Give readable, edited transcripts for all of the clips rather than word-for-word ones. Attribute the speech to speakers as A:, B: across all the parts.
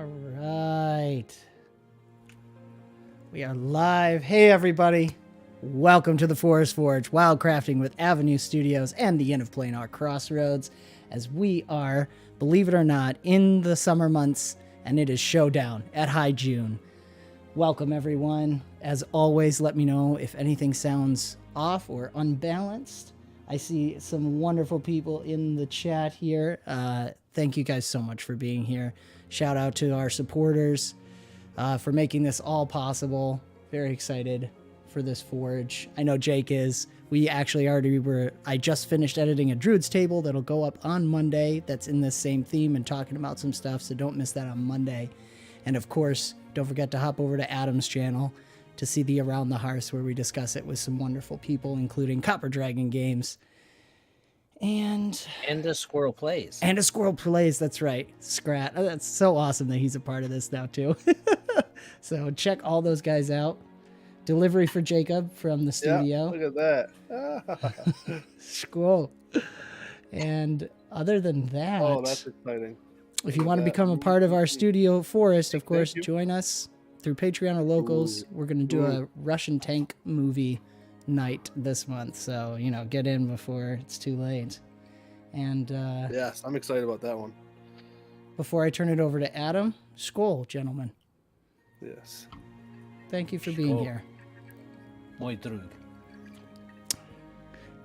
A: right. We are live. Hey, everybody. Welcome to the Forest Forge, Wildcrafting with Avenue Studios and the Inn of Planar Crossroads, as we are, believe it or not, in the summer months, and it is Showdown at High June. Welcome, everyone. As always, let me know if anything sounds off or unbalanced. I see some wonderful people in the chat here. Thank you guys so much for being here. Shout out to our supporters for making this all possible. Very excited for this forge. I know Jake is. We actually already were. I just finished editing a Druid's Table that'll go up on Monday. That's in this same theme and talking about some stuff, so don't miss that on Monday. And of course, don't forget to hop over to Adam's channel to see the Around the Hearth, where we discuss it with some wonderful people, including Copper Dragon Games. And
B: a Squirrel Plays.
A: And a Squirrel Plays, that's right. Scrat. Oh, that's so awesome that he's a part of this now, too. So check all those guys out. Delivery for Jacob from the studio.
C: Yeah, look at that.
A: Cool. And other than that...
C: Oh, that's exciting.
A: If you want to become a part of our studio forest, of course, join us through Patreon or locals. We're going to do a Russian tank movie night this month, so get in before it's too late. And
C: yes, I'm excited about that one.
A: Before I turn it over to Adam, skål, gentlemen.
C: Yes,
A: thank you for being here.
B: Mój drug.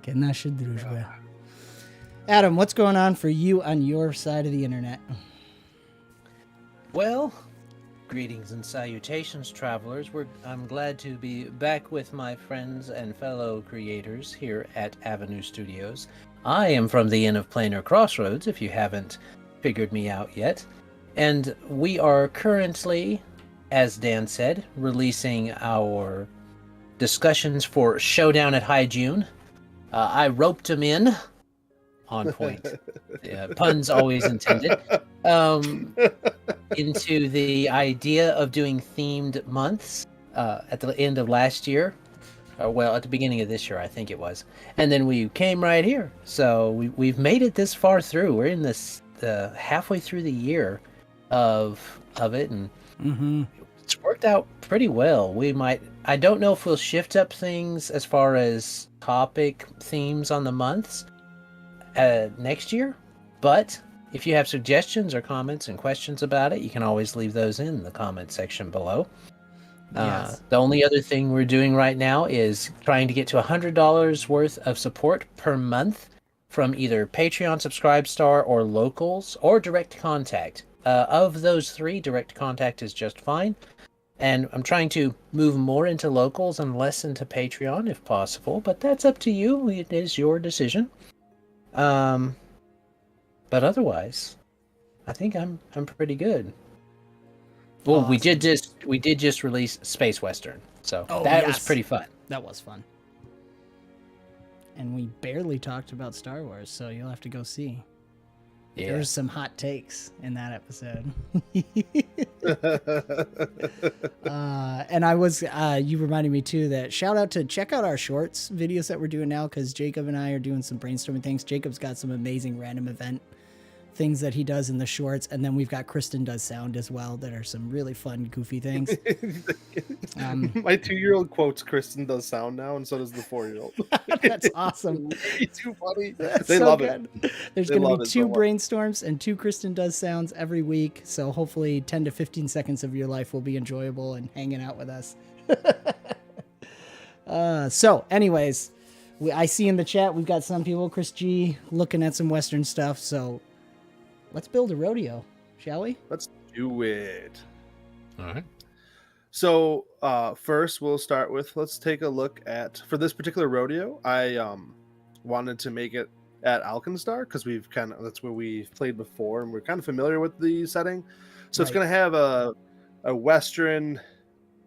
A: Naša družba. Adam, what's going on for you on your side of the internet?
B: Well, greetings and salutations, travelers. I'm glad to be back with my friends and fellow creators here at Avenue Studios. I am from the Inn of Planar Crossroads, if you haven't figured me out yet. And we are currently, as Dan said, releasing our discussions for Showdown at High June. I roped him in. On point. Yeah, puns always intended. Into the idea of doing themed months at the end of last year. Well, at the beginning of this year, I think it was. And then we came right here. So we've made it this far through. We're in this halfway through the year of it, and it's worked out pretty well. I don't know if we'll shift up things as far as topic themes on the months next year, but if you have suggestions or comments and questions about it, you can always leave those in the comment section below. Yes. The only other thing we're doing right now is trying to get to $100 worth of support per month from either Patreon, Subscribestar, or locals, or direct contact. Of those three, direct contact is just fine. And I'm trying to move more into locals and less into Patreon if possible, but that's up to you. It is your decision. But otherwise, I think I'm pretty good. Well, awesome. we did just release Space Western, so that was pretty fun.
A: That was fun. And we barely talked about Star Wars, so you'll have to go see. Yeah. There's some hot takes in that episode. And I was, you reminded me too that check out our shorts videos that we're doing now, because Jacob and I are doing some brainstorming things. Jacob's got some amazing random event things that he does in the shorts, and then we've got Kristen does sound as well that are some really fun, goofy things.
C: My 2-year-old quotes Kristen does sound now, and so does the 4-year-old.
A: That's awesome.
C: It's too funny.
A: They so love good. It. There's going to be 2 brainstorms and 2 Kristen does sounds every week, so hopefully 10 to 15 seconds of your life will be enjoyable and hanging out with us. So anyways, I see in the chat we've got some people, Chris G, looking at some Western stuff, so let's build a rodeo, shall we?
C: Let's do it.
B: All right.
C: So first we'll start with, let's take a look at, for this particular rodeo, I wanted to make it at Alkenstar, because that's where we played before, and we're kind of familiar with the setting. So It's going to have a Western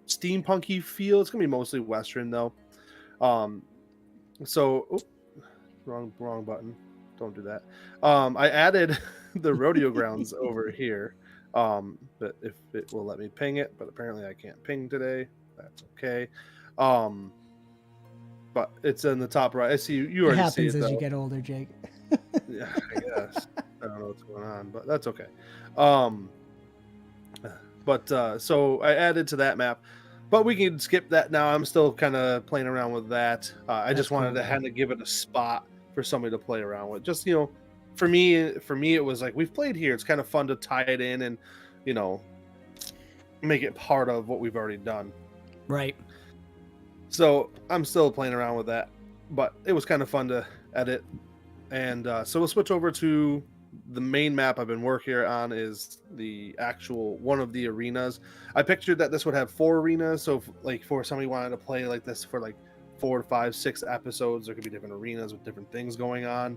C: steampunky feel. It's going to be mostly Western though. Wrong button. Don't do that. I added the rodeo grounds over here. But if it will let me ping it, but apparently I can't ping today. That's okay. But it's in the top right. I see you already see it. It happens
A: as you get older, Jake.
C: Yeah, I guess. I don't know what's going on, but that's okay. But so I added to that map, but we can skip that now. I'm still kind of playing around with that. I just wanted to kind of give it a spot for somebody to play around with. Just, you know, for me, it was like, we've played here. It's kind of fun to tie it in and, you know, make it part of what we've already done.
A: Right.
C: So I'm still playing around with that, but it was kind of fun to edit. And so we'll switch over to the main map I've been working on is the actual one of the arenas. I pictured that this would have 4 arenas. So if, like, for somebody wanted to play like this for like 4 to 5, 6 episodes, there could be different arenas with different things going on.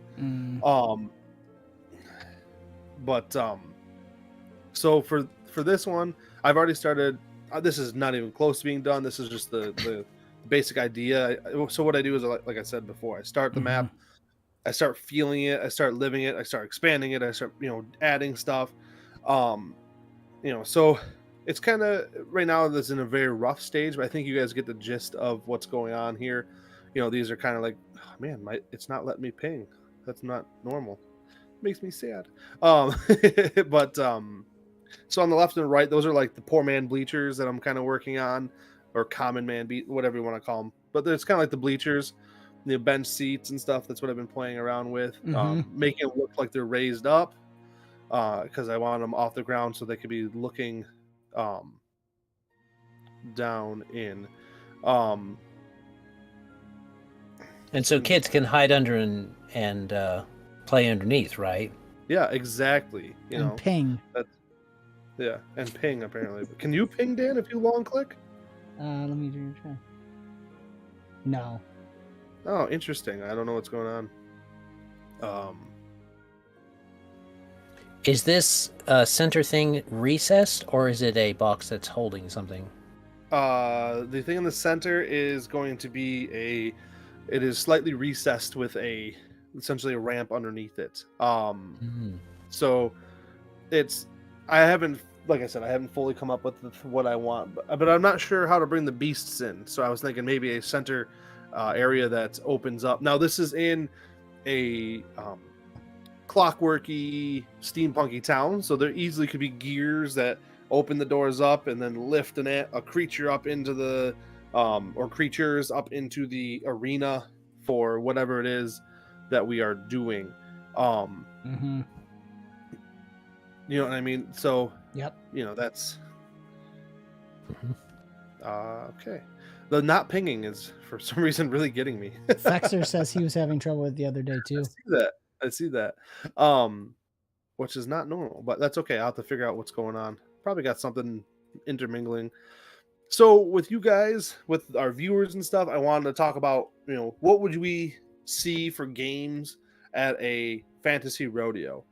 C: So for this one, I've already started. This is not even close to being done. This is just the basic idea. So what I do is, like I said before, I start the map. I start feeling it. I start living it. I start expanding it. I start, you know, adding stuff. You know, so it's kind of right now that's in a very rough stage, but I think you guys get the gist of what's going on here. You know, these are kind of like, oh, man, it's not letting me ping. That's not normal. It makes me sad. But so on the left and right, those are like the poor man bleachers that I'm kind of working on, or common man whatever you want to call them. But it's kind of like the bleachers. The bench seats and stuff. That's what I've been playing around with, making it look like they're raised up, because I want them off the ground so they could be looking down in.
B: And so kids can hide under and play underneath, right?
C: Yeah, exactly. You know,
A: ping.
C: Yeah, and ping apparently. Can you ping, Dan, if you long click?
A: Let me do your try. No.
C: Oh, interesting. I don't know what's going on.
B: Is this center thing recessed, or is it a box that's holding something?
C: The thing in the center is going to be it is slightly recessed with essentially a ramp underneath it. So I haven't, like I said, I haven't fully come up with what I want, but I'm not sure how to bring the beasts in. So I was thinking maybe a center area that opens up. Now this is in a clockworky, steampunky town, so there easily could be gears that open the doors up and then lift a creature up into the or creatures up into the arena for whatever it is that we are doing. You know what I mean? So
A: yep.
C: You know, that's okay. The not pinging is for some reason really getting me.
A: Fexer says he was having trouble with the other day too.
C: I see that. Which is not normal, but that's okay. I'll have to figure out what's going on. Probably got something intermingling. So with you guys, with our viewers and stuff, I wanted to talk about, you know, what would we see for games at a fantasy rodeo?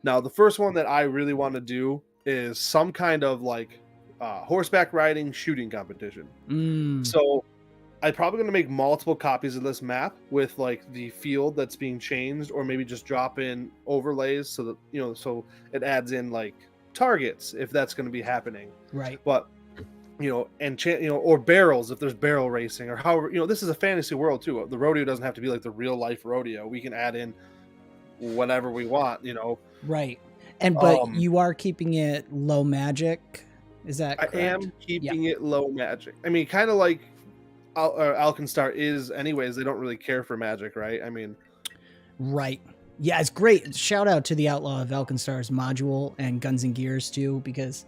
C: Now, the first one that I really want to do is some kind of like horseback riding shooting competition. So I'm probably going to make multiple copies of this map with like the field that's being changed, or maybe just drop in overlays so that, you know, so it adds in like targets if that's going to be happening.
A: Right.
C: But, you know, and you know, or barrels if there's barrel racing, or however, you know, this is a fantasy world too. The rodeo doesn't have to be like the real life rodeo. We can add in whatever we want, you know.
A: Right. And but you are keeping it low magic. Is that correct?
C: I am keeping it low magic. I mean, kind of like 𝙈𝙁𝙪 is anyways. They don't really care for magic, right? I mean,
A: right. Yeah, it's great. Shout out to the Outlaw of 𝙈𝙁𝙪's module and Guns and Gears too, because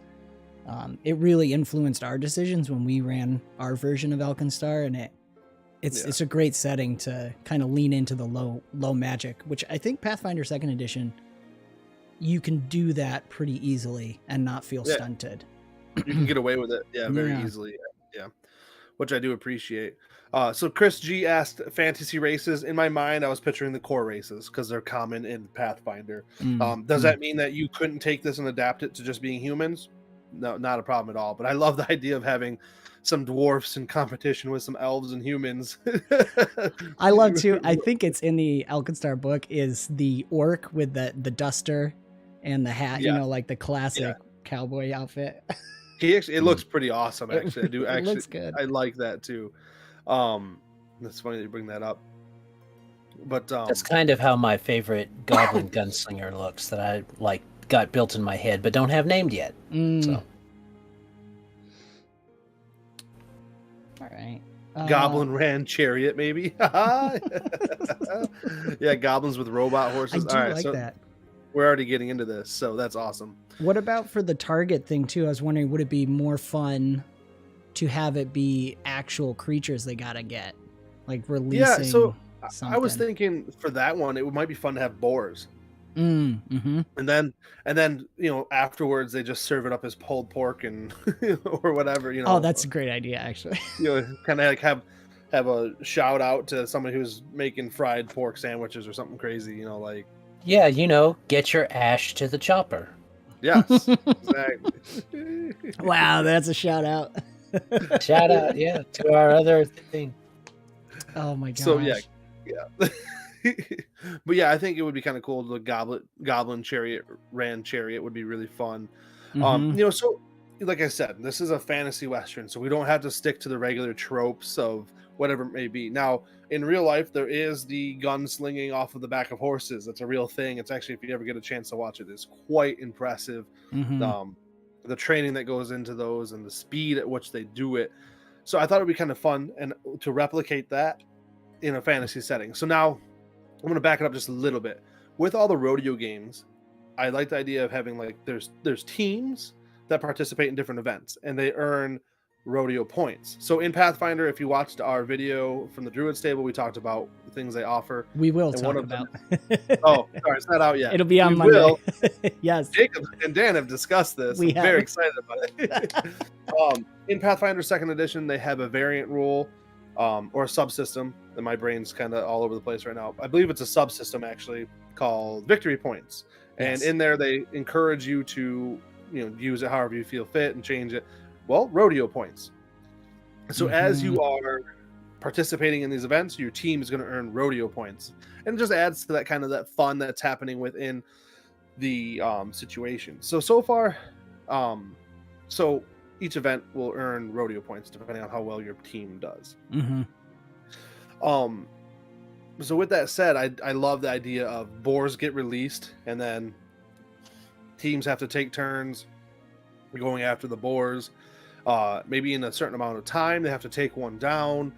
A: it really influenced our decisions when we ran our version of 𝙈𝙁𝙪, and it's a great setting to kind of lean into the low magic, which I think Pathfinder 2nd Edition, you can do that pretty easily and not feel stunted.
C: You can get away with it, very easily. Yeah, which I do appreciate. So Chris G asked fantasy races. In my mind, I was picturing the core races because they're common in Pathfinder. Does that mean that you couldn't take this and adapt it to just being humans? No, not a problem at all. But I love the idea of having some dwarfs in competition with some elves and humans.
A: I love to. I think it's in the 𝙈𝙁𝙪 book is the orc with the duster and the hat. You know, like the classic cowboy outfit.
C: It looks pretty awesome. Actually, it looks
A: good.
C: I like that too. That's funny that you bring that up. But
B: that's kind of how my favorite goblin gunslinger looks, that I like got built in my head but don't have named yet. So
A: right.
C: Goblin ran chariot, maybe. Yeah, goblins with robot
A: I
C: horses.
A: do
C: All right,
A: like
C: so
A: that.
C: we're already getting into this, so that's awesome.
A: What about for the target thing too? I was wondering, would it be more fun to have it be actual creatures they gotta get, like releasing?
C: Yeah, so
A: something.
C: I was thinking for that one, it might be fun to have boars.
A: Mm-hmm.
C: And then afterwards they just serve it up as pulled pork and or whatever.
A: Oh, that's a great idea, actually.
C: Kind of like have a shout out to somebody who's making fried pork sandwiches or something crazy. Like
B: Yeah, get your ash to the chopper.
C: yes, exactly.
A: Wow, that's a shout out.
B: Shout out, yeah, to our other thing.
A: Oh my gosh.
C: So yeah. But yeah, I think it would be kind of cool. The goblin chariot ran chariot would be really fun. So like I said, this is a fantasy western, so we don't have to stick to the regular tropes of whatever it may be. Now, in real life, there is the gunslinging off of the back of horses. That's a real thing. It's actually, if you ever get a chance to watch it, it's quite impressive. The training that goes into those and the speed at which they do it. So I thought it'd be kind of fun and to replicate that in a fantasy setting. So now I'm going to back it up just a little bit. With all the rodeo games, I like the idea of having like there's teams that participate in different events and they earn rodeo points. So in Pathfinder, if you watched our video from the Druid Stable, we talked about the things they offer.
A: We will talk about.
C: Oh, sorry, it's not out yet.
A: It'll be on Monday. Yes.
C: Jacob and Dan have discussed this. I'm very excited about it. In Pathfinder 2nd Edition, they have a variant rule or a subsystem. And my brain's kind of all over the place right now. I believe it's a subsystem actually called victory points. And in there, they encourage you to use it however you feel fit and change it. Well, rodeo points. So as you are participating in these events, your team is going to earn rodeo points, and it just adds to that kind of that fun that's happening within the situation. So far, so each event will earn rodeo points depending on how well your team does. So with that said, I love the idea of boars get released, and then teams have to take turns going after the boars. Maybe in a certain amount of time, they have to take one down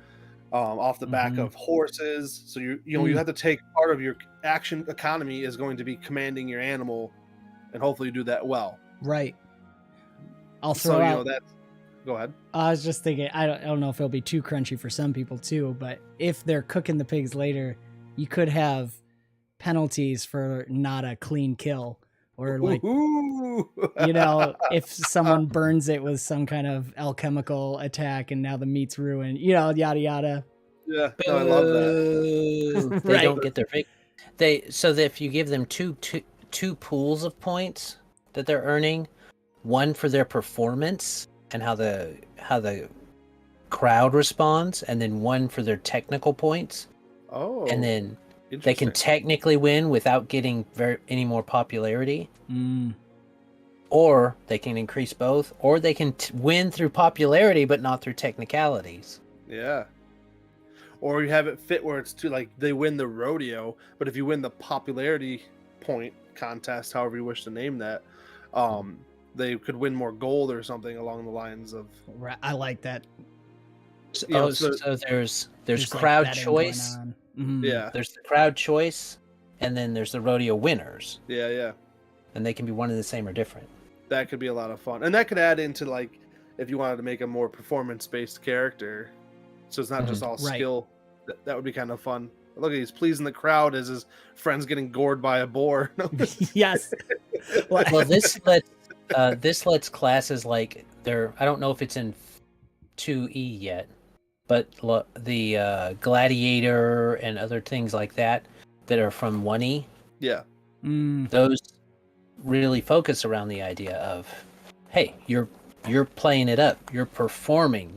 C: off the back of horses. So you have to take part of your action economy is going to be commanding your animal, and hopefully you do that well.
A: Right. I'll throw out.
C: Go ahead.
A: I was just thinking, I don't know if it'll be too crunchy for some people too, but if they're cooking the pigs later, you could have penalties for not a clean kill. Or like, if someone burns it with some kind of alchemical attack and now the meat's ruined, yada yada.
C: Yeah, no, I love that.
B: They don't get their so that if you give them two pools of points that they're earning, one for their performance and how the crowd responds, and then one for their technical points. Oh, and then they can technically win without getting any more popularity. Or they can increase both, or they can win through popularity but not through technicalities.
C: Yeah. Or you have it fit where it's like they win the rodeo, but if you win the popularity point contest, however you wish to name that, they could win more gold or something along the lines of.
A: I like that.
B: So there's crowd
A: like
B: choice.
C: Yeah,
B: there's the crowd choice, and then there's the rodeo winners.
C: Yeah.
B: And they can be one and the same or different.
C: That could be a lot of fun, and that could add into like if you wanted to make a more performance-based character, so it's not just all skill. That would be kind of fun. Look, he's pleasing the crowd as his friend's getting gored by a boar.
A: Yes.
B: Well, this lets classes like I don't know if it's in 2E yet, but the gladiator and other things like that are from 1E.
C: Yeah.
B: Those really focus around the idea of, hey, you're playing it up, you're performing.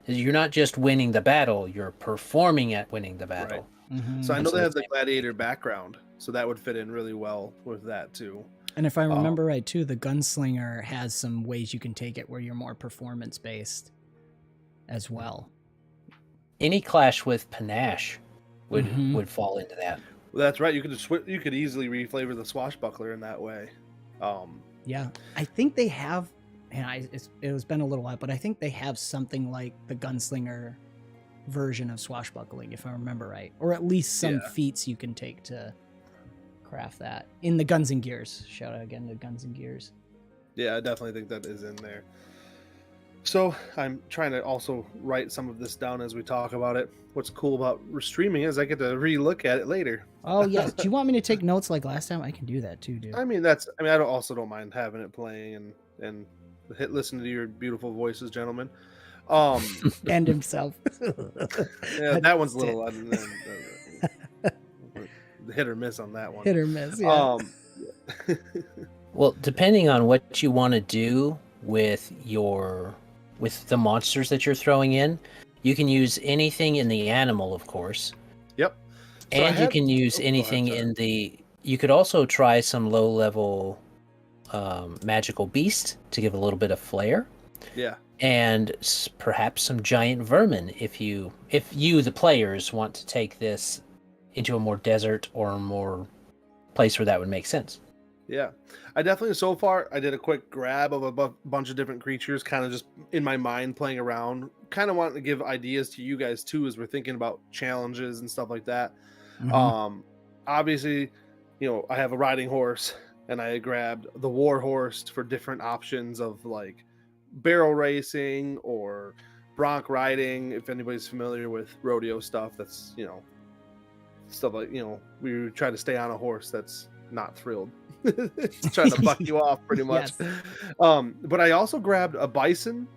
B: You're not just winning the battle, you're performing at winning the battle.
C: Right. So I know they have the gladiator background, so that would fit in really well with that too.
A: And if I remember right too, the gunslinger has some ways you can take it where you're more performance based as well.
B: Any clash with panache would fall into that.
C: Well, that's right. You could easily reflavor the swashbuckler in that way.
A: Yeah, I think they have yeah, it's been a little while, but I think they have something like the gunslinger version of swashbuckling, if I remember right, or at least some feats you can take to craft that in the Guns and Gears. Shout out again to Guns and Gears.
C: Yeah, I definitely think that is in there. So I'm trying to also write some of this down as we talk about it. What's cool about streaming is I get to re-look at it later.
A: Oh yes. Do you want me to take notes like last time? I can do that too, dude.
C: I mean, I don't mind having it playing and listen to your beautiful voices, gentlemen.
A: And himself.
C: Yeah, that one's a little hit or miss on that one.
A: Hit or miss, yeah.
B: Well, depending on what you want to do with the monsters that you're throwing in, you can use anything in the animal, of course.
C: Yep.
B: And you can use anything in the... You could also try some low-level magical beast to give a little bit of flair.
C: Yeah.
B: And perhaps some giant vermin if you, the players, want to take this into a more desert or more place where that would make sense.
C: Yeah. I definitely, so far, I did a quick grab of a bunch of different creatures, kind of just in my mind playing around. Kind of wanting to give ideas to you guys too as we're thinking about challenges and stuff like that. Mm-hmm. Obviously, I have a riding horse, and I grabbed the war horse for different options of like barrel racing or bronc riding. If anybody's familiar with rodeo stuff, that's stuff like we try to stay on a horse that's not thrilled. It's trying to buck you off pretty much. Yes. But I also grabbed a bison.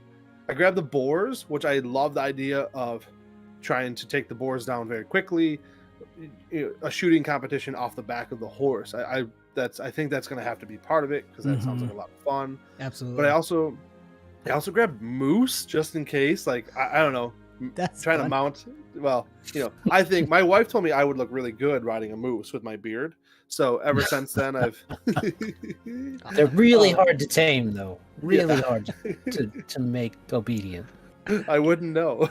C: I grabbed the boars, which I love the idea of trying to take the boars down very quickly. A shooting competition off the back of the horse. I think that's going to have to be part of it because that sounds like a lot of fun.
A: Absolutely.
C: But I also grabbed moose just in case. Like I don't know.
A: That's
C: trying
A: fun.
C: To mount. Well, I think my wife told me I would look really good riding a moose with my beard. So ever since then, I've.
B: They're really hard to tame, though. Really hard to make obedient.
C: I wouldn't know.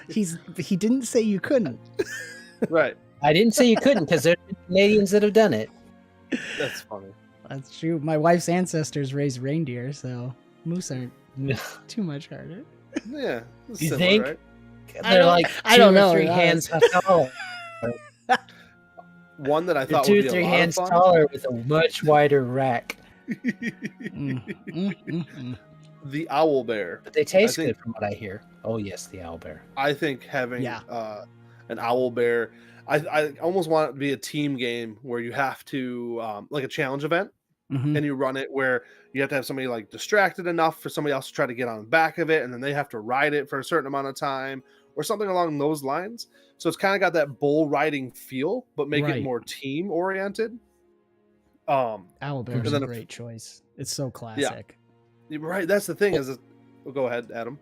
A: He didn't say you couldn't.
C: Right.
B: I didn't say you couldn't because there's Canadians that have done it.
C: That's funny.
A: That's true. My wife's ancestors raised reindeer, so moose aren't too much harder.
C: Yeah.
B: You think?
C: Right?
B: They're like
A: I don't know.
B: 3 hands taller.
C: One that I thought
B: They're
C: would be
B: 2-3
C: a lot
B: hands
C: of fun.
B: taller with a much wider rack.
C: The owl bear.
B: But they taste good from what I hear. Oh yes, the owl bear.
C: I think having an owl bear, I almost want it to be a team game where you have to like a challenge event, and you run it where you have to have somebody like distracted enough for somebody else to try to get on the back of it, and then they have to ride it for a certain amount of time or something along those lines. So it's kind of got that bull riding feel, but make it more team oriented.
A: Owl bear is a great choice. It's so classic.
C: Yeah, right. That's the thing. Go ahead, Adam.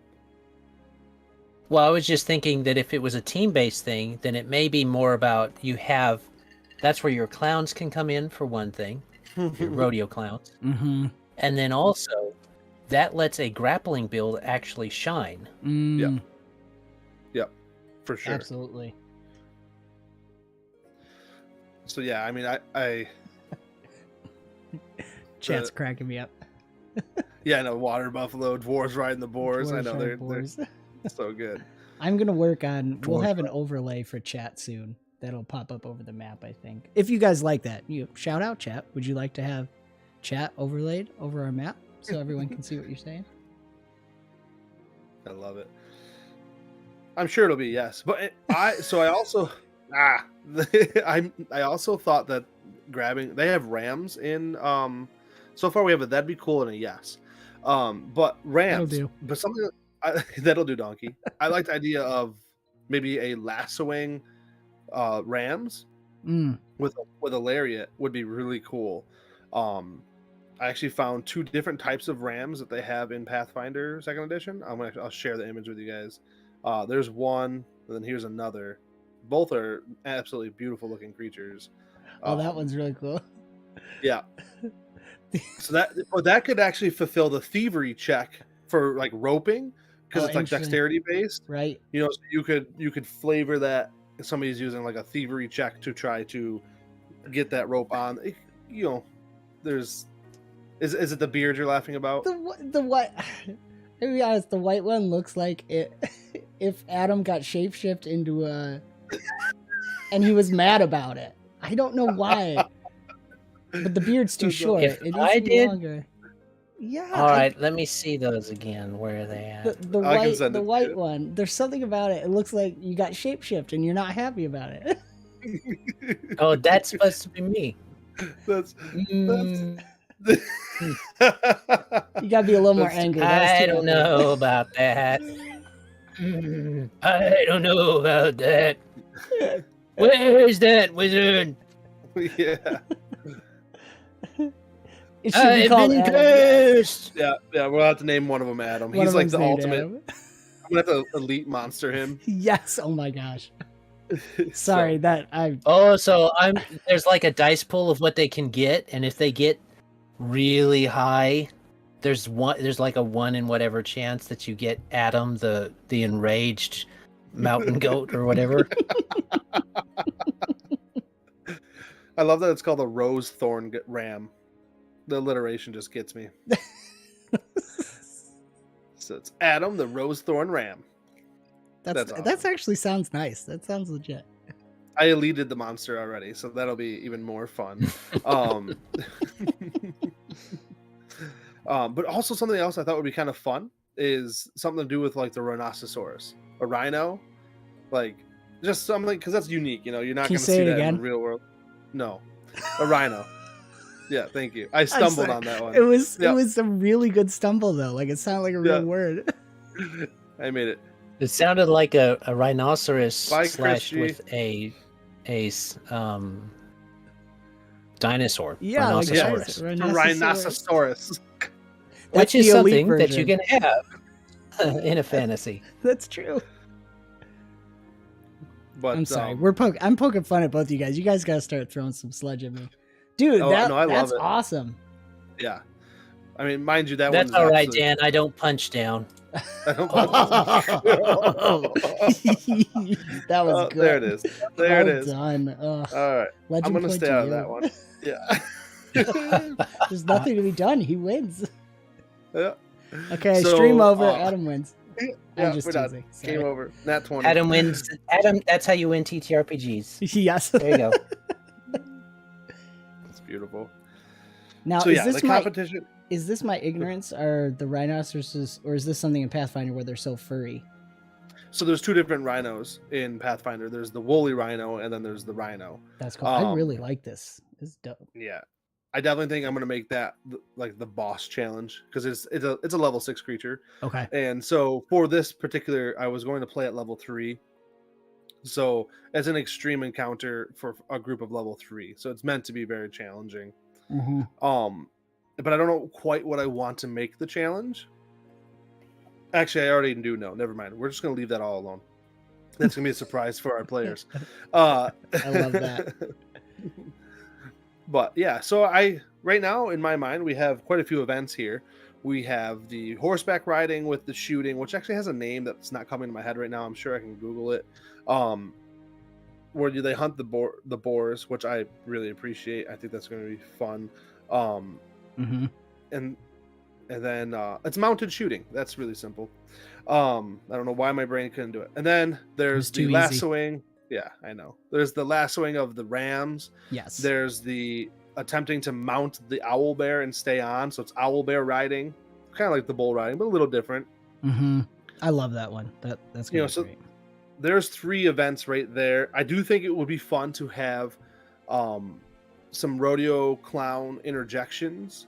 B: Well, I was just thinking that if it was a team-based thing, then it may be more about that's where your clowns can come in for one thing, your rodeo clowns.
A: Mm-hmm.
B: And then also, that lets a grappling build actually shine.
A: Mm.
C: Yep, for sure.
A: Absolutely.
C: So yeah, I mean, I
A: Chat's cracking me up.
C: Yeah, I know. Water buffalo, dwarves riding the boars. I know they're so good.
A: I'm gonna work on. We'll have an overlay for chat soon that'll pop up over the map. I think if you guys like that, shout out chat. Would you like to have chat overlaid over our map so everyone can see what you're saying?
C: I love it. I'm sure it'll be yes, but I also I also thought that they have rams in so far we have a that'd be cool and a yes. But rams,
A: that'll do.
C: But something that'll do, donkey. I like the idea of maybe a lassoing rams with a lariat would be really cool. I actually found 2 different types of rams that they have in Pathfinder 2nd edition. I'll share the image with you guys. There's one, and then here's another. Both are absolutely beautiful looking creatures.
A: Oh, that one's really cool.
C: Yeah. So that could actually fulfill the thievery check for like roping because it's like dexterity based,
A: right?
C: So you could flavor that if somebody's using like a thievery check to try to get that rope on. There's Is it the beard you're laughing about?
A: The white. To be honest, the white one looks like it. If Adam got shapeshift into a, and he was mad about it. I don't know why, but the beard's too short.
B: If
A: It needs
B: I
A: to be
B: did-
A: longer. Yeah.
B: All right, let me see those again. Where are they at?
A: The
C: I can
A: white
C: send it to
A: white
C: you.
A: one. There's something about it. It looks like you got shapeshift and you're not happy about it.
B: Oh, that's supposed to be me.
C: That's
B: Mm,
A: You gotta be a little more
C: That's-
A: angry. That was
B: I
A: too
B: don't
A: angry.
B: know about that. I don't know about that. Where's that wizard?
C: yeah,
A: It should be
B: I've
A: called
B: been
A: Adam.
B: cursed.
C: yeah. We'll have to name one of them Adam.
A: One
C: He's
A: of
C: like
A: them's
C: the
A: named
C: ultimate.
A: Adam.
C: I'm gonna have to elite monster him.
A: Yes. Oh my gosh. Sorry that I.
B: Oh, so there's like a dice pool of what they can get, and if they get really high, there's like a 1 in whatever chance that you get Adam the enraged mountain goat or whatever.
C: I love that it's called a rose thorn ram. The alliteration just gets me. So it's Adam the rose thorn ram. That's awesome.
A: That's actually sounds nice. That sounds legit.
C: I eluded the monster already, so that'll be even more fun. But also something else I thought would be kind of fun is something to do with like the rhinoceros, a rhino, like just something because that's unique. You know, you're not
A: Can you
C: going to
A: say
C: see
A: it
C: that
A: again?
C: in the real world. No, a rhino. Yeah, thank you. I stumbled
A: sorry.
C: on that one.
A: It was
C: Yeah.
A: a really good stumble though. Like it sounded like a real word.
C: I made it.
B: It sounded like a rhinoceros
C: Bye,
B: slashed
C: Christy.
B: with dinosaur.
A: Yeah, like
B: rhinoceros.
C: Rhinoceros.
B: Which
A: That's
B: is
A: the elite
B: something that you
A: version.
B: can have in a fantasy.
A: That's true.
C: But
A: I'm sorry. I'm poking fun at both of you guys. You guys gotta start throwing some sludge at me, dude.
C: Oh, no, I love
A: that's
C: it.
A: awesome.
C: Yeah, I mean, mind you, that
B: That's
C: one's
B: all right,
C: absolutely-
B: Dan. I don't punch down.
C: I don't-
A: That was
C: Oh,
A: good.
C: there it is. There
A: well
C: it is.
A: Done. Ugh.
C: All right,
A: Legend
C: I'm gonna
A: point
C: stay
A: to
C: out of
A: you.
C: that one. Yeah.
A: There's nothing to be done. He wins.
C: Yeah.
A: Okay,
C: So,
A: stream over. Adam wins.
C: Yeah,
A: I'm just
C: we're done.
A: teasing. Sorry.
C: Game over. Nat 20.
B: Adam wins. Adam, that's how you win TTRPGs.
A: Yes.
B: There you go.
C: It's beautiful.
A: Now,
C: So
A: is
C: yeah,
A: this
C: the
A: my
C: competition.
A: ignorance? Are the rhinoceroses, or is this something in Pathfinder where they're so furry?
C: So there's two different rhinos in Pathfinder. There's the woolly rhino, and then there's the rhino.
A: That's cool. I
C: Um,
A: really like this. It's dope.
C: Yeah, I definitely think I'm gonna make that like the boss challenge because it's a level 6 creature.
A: Okay.
C: And so for this particular, I was going to play at level 3. So it's an extreme encounter for a group of level 3. So it's meant to be very challenging.
A: Mm-hmm.
C: But I don't know quite what I want to make the challenge. Actually, I already do know. Never mind. We're just gonna leave that all alone. That's gonna be a surprise for our players.
A: I love that.
C: But yeah, so right now in my mind we have quite a few events here. We have the horseback riding with the shooting, which actually has a name that's not coming to my head right now. I'm sure I can Google it. Where they hunt the boars, which I really appreciate. I think that's going to be fun.
A: Mm-hmm.
C: And then it's mounted shooting. That's really simple. I don't know why my brain couldn't do it. And then there's the
A: too easy.
C: lassoing. Yeah, I know. There's the lassoing of the rams.
A: Yes.
C: There's the attempting to mount the owl bear and stay on. So it's owl bear riding, kind of like the bull riding, but a little different.
A: Mm-hmm. I love that one. That's gonna be great.
C: There's 3 events right there. I do think it would be fun to have some rodeo clown interjections.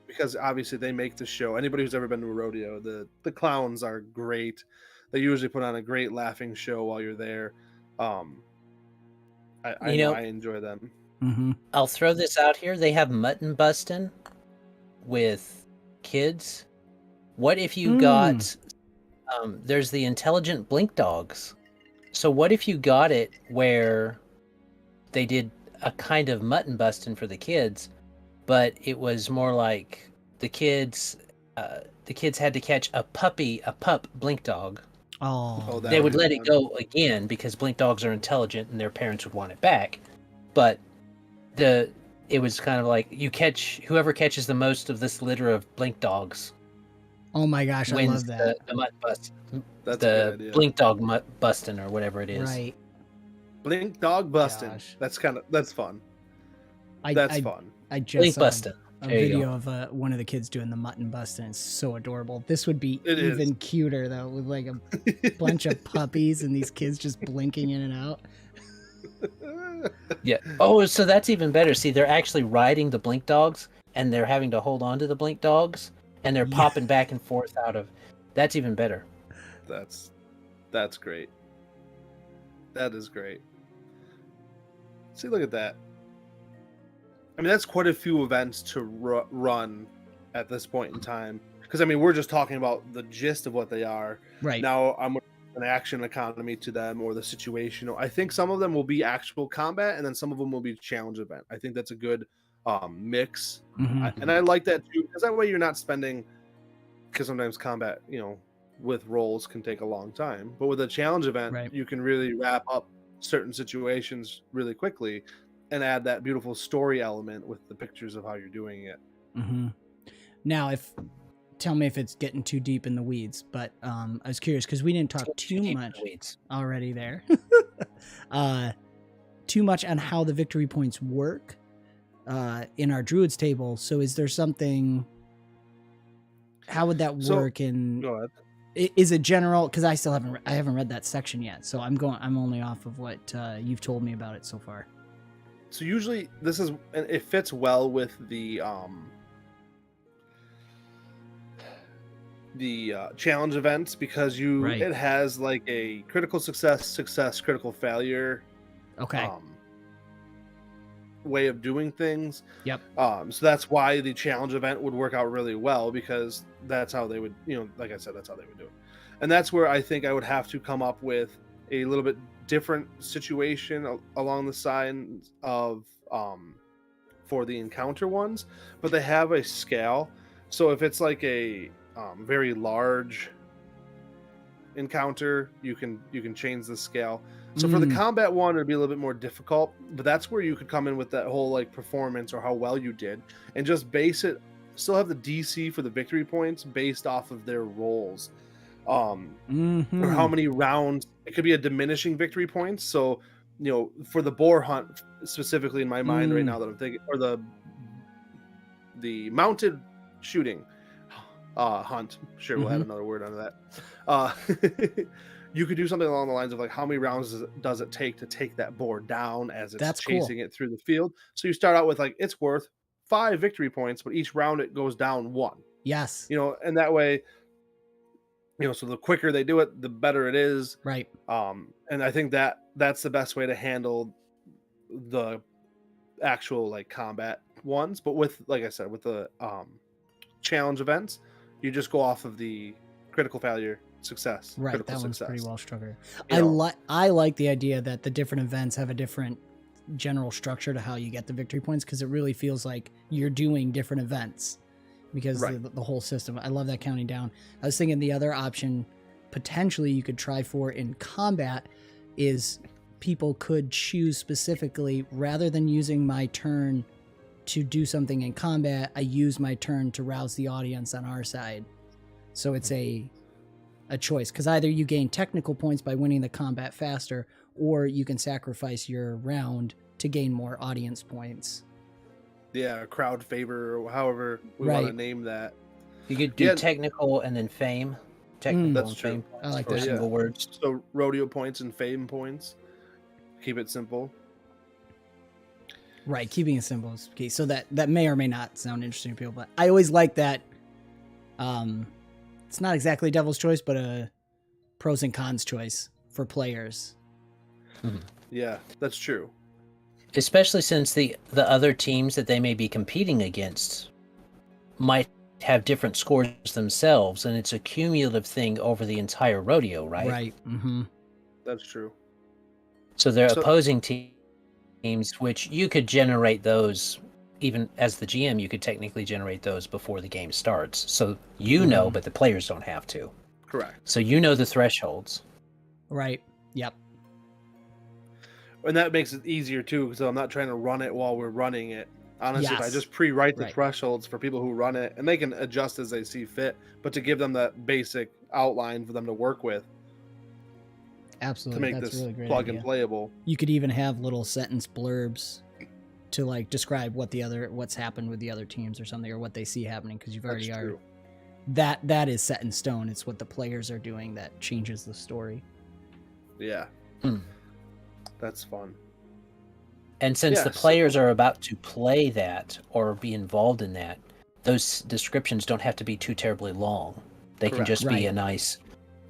C: Because obviously they make the show. Anybody who's ever been to a rodeo, the clowns are great. They usually put on a great laughing show while you're there. I enjoy them.
A: Mm-hmm.
B: I'll throw this out here. They have mutton busting with kids. What if you got there's the intelligent blink dogs. So what if you got it where they did a kind of mutton busting for the kids, but it was more like the kids had to catch a pup blink dog.
A: Oh,
B: They would let it go again because blink dogs are intelligent and their parents would want it back. But it was kind of like whoever catches the most of this litter of blink dogs
A: Oh my gosh, I
B: wins
A: love that.
B: the mutt bust,
C: That's a
B: the
C: good idea.
B: blink dog mutt busting or whatever it is.
A: Right.
C: Blink dog busting.
A: Gosh.
C: That's fun.
A: I
C: Fun.
A: I just
B: Blink
A: saw
B: busting.
A: a
B: There you
A: video of one of the kids doing the mutton busting. It's so adorable. This would be
C: It is.
A: even cuter though, with like a bunch of puppies and these kids just blinking in and out.
B: Yeah. Oh, so that's even better. See, they're actually riding the blink dogs, and they're having to hold on to the blink dogs, and they're
A: Yeah.
B: popping back and forth out of. That's even better.
C: That's great. That is great. See, look at that. I mean, that's quite a few events to run at this point in time. Because I mean, we're just talking about the gist of what they are.
A: Right.
C: Now, I'm an action economy to them or the situational. I think some of them will be actual combat, and then some of them will be challenge event. I think that's a good mix,
A: Mhm.
C: and I like that too, because that way you're not spending. Because sometimes combat, with roles can take a long time, but with a challenge event,
A: Right.
C: you can really wrap up certain situations really quickly, and add that beautiful story element with the pictures of how you're doing it.
A: Mm-hmm. Now, tell me if it's getting too deep in the weeds, but I was curious because we didn't talk too
B: deep in
A: much
B: the weeds.
A: already there. Too much on how the victory points work in our druids table. So, is there something? How would that
C: So-
A: work in?
C: Go ahead.
A: Is it general? Because I still haven't read that section yet, so I'm only off of what you've told me about it so far.
C: So usually it fits well with the challenge events, because
A: Right.
C: it has like a critical success, critical failure
A: Okay.
C: way of doing things.
A: Yep.
C: So that's why the challenge event would work out really well, because that's how they would, like I said, that's how they would do it. And that's where I think I would have to come up with a little bit different situation along the sides of for the encounter ones, but they have a scale. So if it's like a very large encounter, you can change the scale. So for the combat one, it'd be a little bit more difficult, but that's where you could come in with that whole like performance or how well you did, and just base it. Still have the DC for the victory points based off of their rolls, or how many rounds. It could be a diminishing victory points. So for the boar hunt specifically in my mind right now that I'm thinking, or the mounted shooting hunt. Sure, we'll add another word onto that. You could do something along the lines of like, how many rounds does it take to take that boar down as it's
A: That's
C: chasing it through the field? So you start out with like, it's worth 5 victory points, but each round it goes down 1.
A: Yes.
C: And that way, so the quicker they do it, the better it is.
A: Right.
C: And I think that's the best way to handle the actual like combat ones. But with, like I said, with the challenge events, you just go off of the critical failure, success.
A: Right,
C: critical
A: that one's
C: success.
A: pretty well structured.
C: You know.
A: I like the idea that the different events have a different general structure to how you get the victory points, because it really feels like you're doing different events because
C: Right.
A: the whole system. I love that counting down. I was thinking the other option potentially you could try for in combat is people could choose specifically, rather than using my turn to do something in combat, I use my turn to rouse the audience on our side. So it's a choice, because either you gain technical points by winning the combat faster, or you can sacrifice your round to gain more audience points.
C: Yeah, crowd favor, or however we want to
A: Right.
C: name that.
B: You could do
C: Yeah.
B: technical and then fame. Technical
C: That's
B: and
C: true.
B: fame
A: I like
B: for
A: that.
B: single words.
C: So rodeo points and fame points. Keep it simple.
A: Right, keeping it simple is key. So that may or may not sound interesting to people, but I always like that. It's not exactly devil's choice, but a pros and cons choice for players.
C: Yeah, that's true.
B: Especially since the other teams that they may be competing against might have different scores themselves, and it's a cumulative thing over the entire rodeo, right?
A: Right. Mm-hmm.
C: That's true.
B: So they're
C: So-
B: opposing teams, which you could generate those, even as the GM, you could technically generate those before the game starts. So you know, but the players don't have to.
C: Correct.
B: So you know the thresholds.
A: Right. Yep.
C: And that makes it easier too, because I'm not trying to run it while we're running it. Honestly, if I
A: Yes.
C: just pre-write the
A: Right.
C: thresholds for people who run it, and they can adjust as they see fit, but to give them that basic outline for them to work with to
A: Absolutely.
C: make
A: That's a
C: this
A: really great
C: plug
A: idea.
C: and playable.
A: You could even have little sentence blurbs to like describe what's happened with the other teams or something, or what they see happening, because you've
C: That's
A: already are
C: true.
A: that is set in stone. It's what the players are doing that changes the story.
C: Yeah.
B: Hmm.
C: That's fun.
B: And since
C: Yeah,
B: the
C: so-
B: players are about to play that or be involved in that, those descriptions don't have to be too terribly long. They can
C: Correct.
B: just
A: Right.
B: be a nice,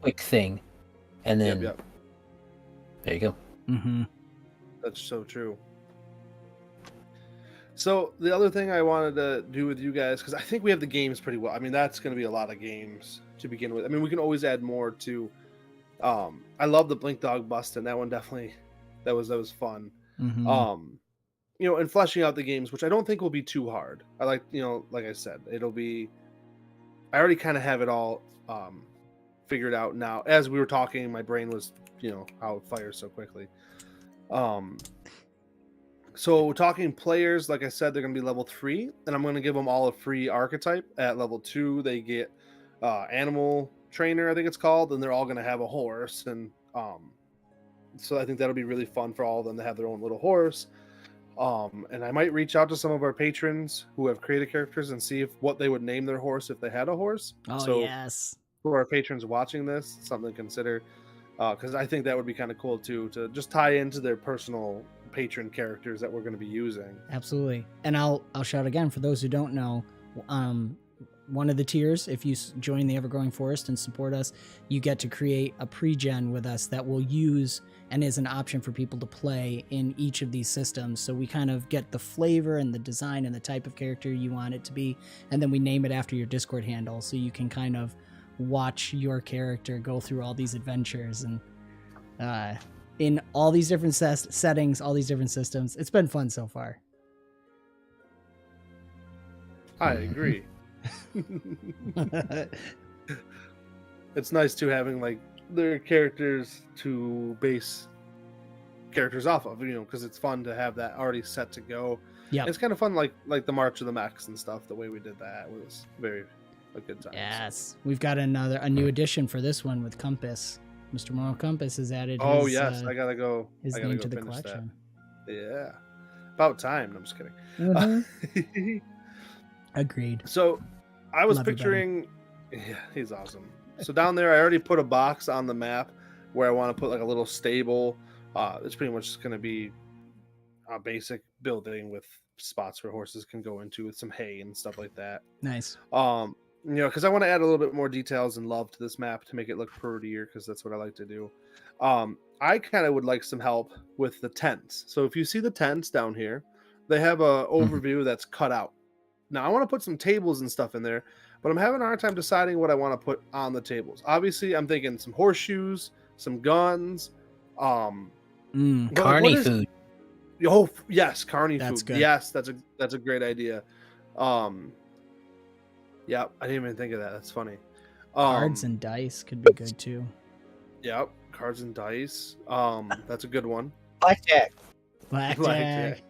B: quick thing, and then
C: Yep.
B: there you go.
A: Mm-hmm.
C: That's so true. So the other thing I wanted to do with you guys, because I think we have the games pretty well. I mean, that's going to be a lot of games to begin with. I mean, we can always add more to. I love the Blink Dog Bustin'. That one definitely, that was fun.
A: Mm-hmm.
C: And fleshing out the games, which I don't think will be too hard. I like, like I said, it'll be. I already kind of have it all figured out now. As we were talking, my brain was, how it fires so quickly. So talking players, like I said, they're going to be level 3, and I'm going to give them all a free archetype. At level 2, they get animal trainer, I think it's called, and they're all going to have a horse. And so I think that'll be really fun for all of them to have their own little horse. And I might reach out to some of our patrons who have created characters and see what they would name their horse if they had a horse.
A: Oh,
C: so
A: yes.
C: for our patrons watching this, something to consider, because I think that would be kind of cool too, to just tie into their personal patron characters that we're going to be using.
A: Absolutely. And I'll shout again for those who don't know, one of the tiers, if you join the Ever-Growing Forest and support us, you get to create a pre-gen with us that we'll use and is an option for people to play in each of these systems. So we kind of get the flavor and the design and the type of character you want it to be, and then we name it after your Discord handle, so you can kind of watch your character go through all these adventures and in all these different settings, all these different systems. It's been fun so far.
C: I agree. It's nice too having like their characters to base characters off of, because it's fun to have that already set to go.
A: Yeah,
C: It's kind of fun, like the March of the Mechs and stuff. The way we did that was very a good time.
A: Yes, we've got a new addition for this one with Compass. Mr. Moral Compass has added
C: Oh
A: his,
C: yes, I gotta go.
A: his
C: I gotta
A: name
C: go
A: to the
C: finish
A: collection.
C: that. Yeah, about time. No, I'm just kidding.
A: Mhm. Agreed.
C: So I was
A: Love you, buddy.
C: picturing, yeah, he's awesome. So down there, I already put a box on the map where I want to put like a little stable. It's pretty much just going to be a basic building with spots where horses can go into with some hay and stuff like that.
A: Nice.
C: Because I want to add a little bit more details and love to this map to make it look prettier, because that's what I like to do. I kind of would like some help with the tents. So if you see the tents down here, they have a overview that's cut out. Now I want to put some tables and stuff in there, but I'm having a hard time deciding what I want to put on the tables. Obviously, I'm thinking some horseshoes, some guns,
B: Carny food.
C: Oh yes, carny
A: That's
C: food.
A: good.
C: Yes, that's a great idea. Yeah, I didn't even think of that. That's funny.
A: Cards and dice could be good too.
C: Yep, cards and dice. That's a good one.
B: Blackjack.
A: Blackjack.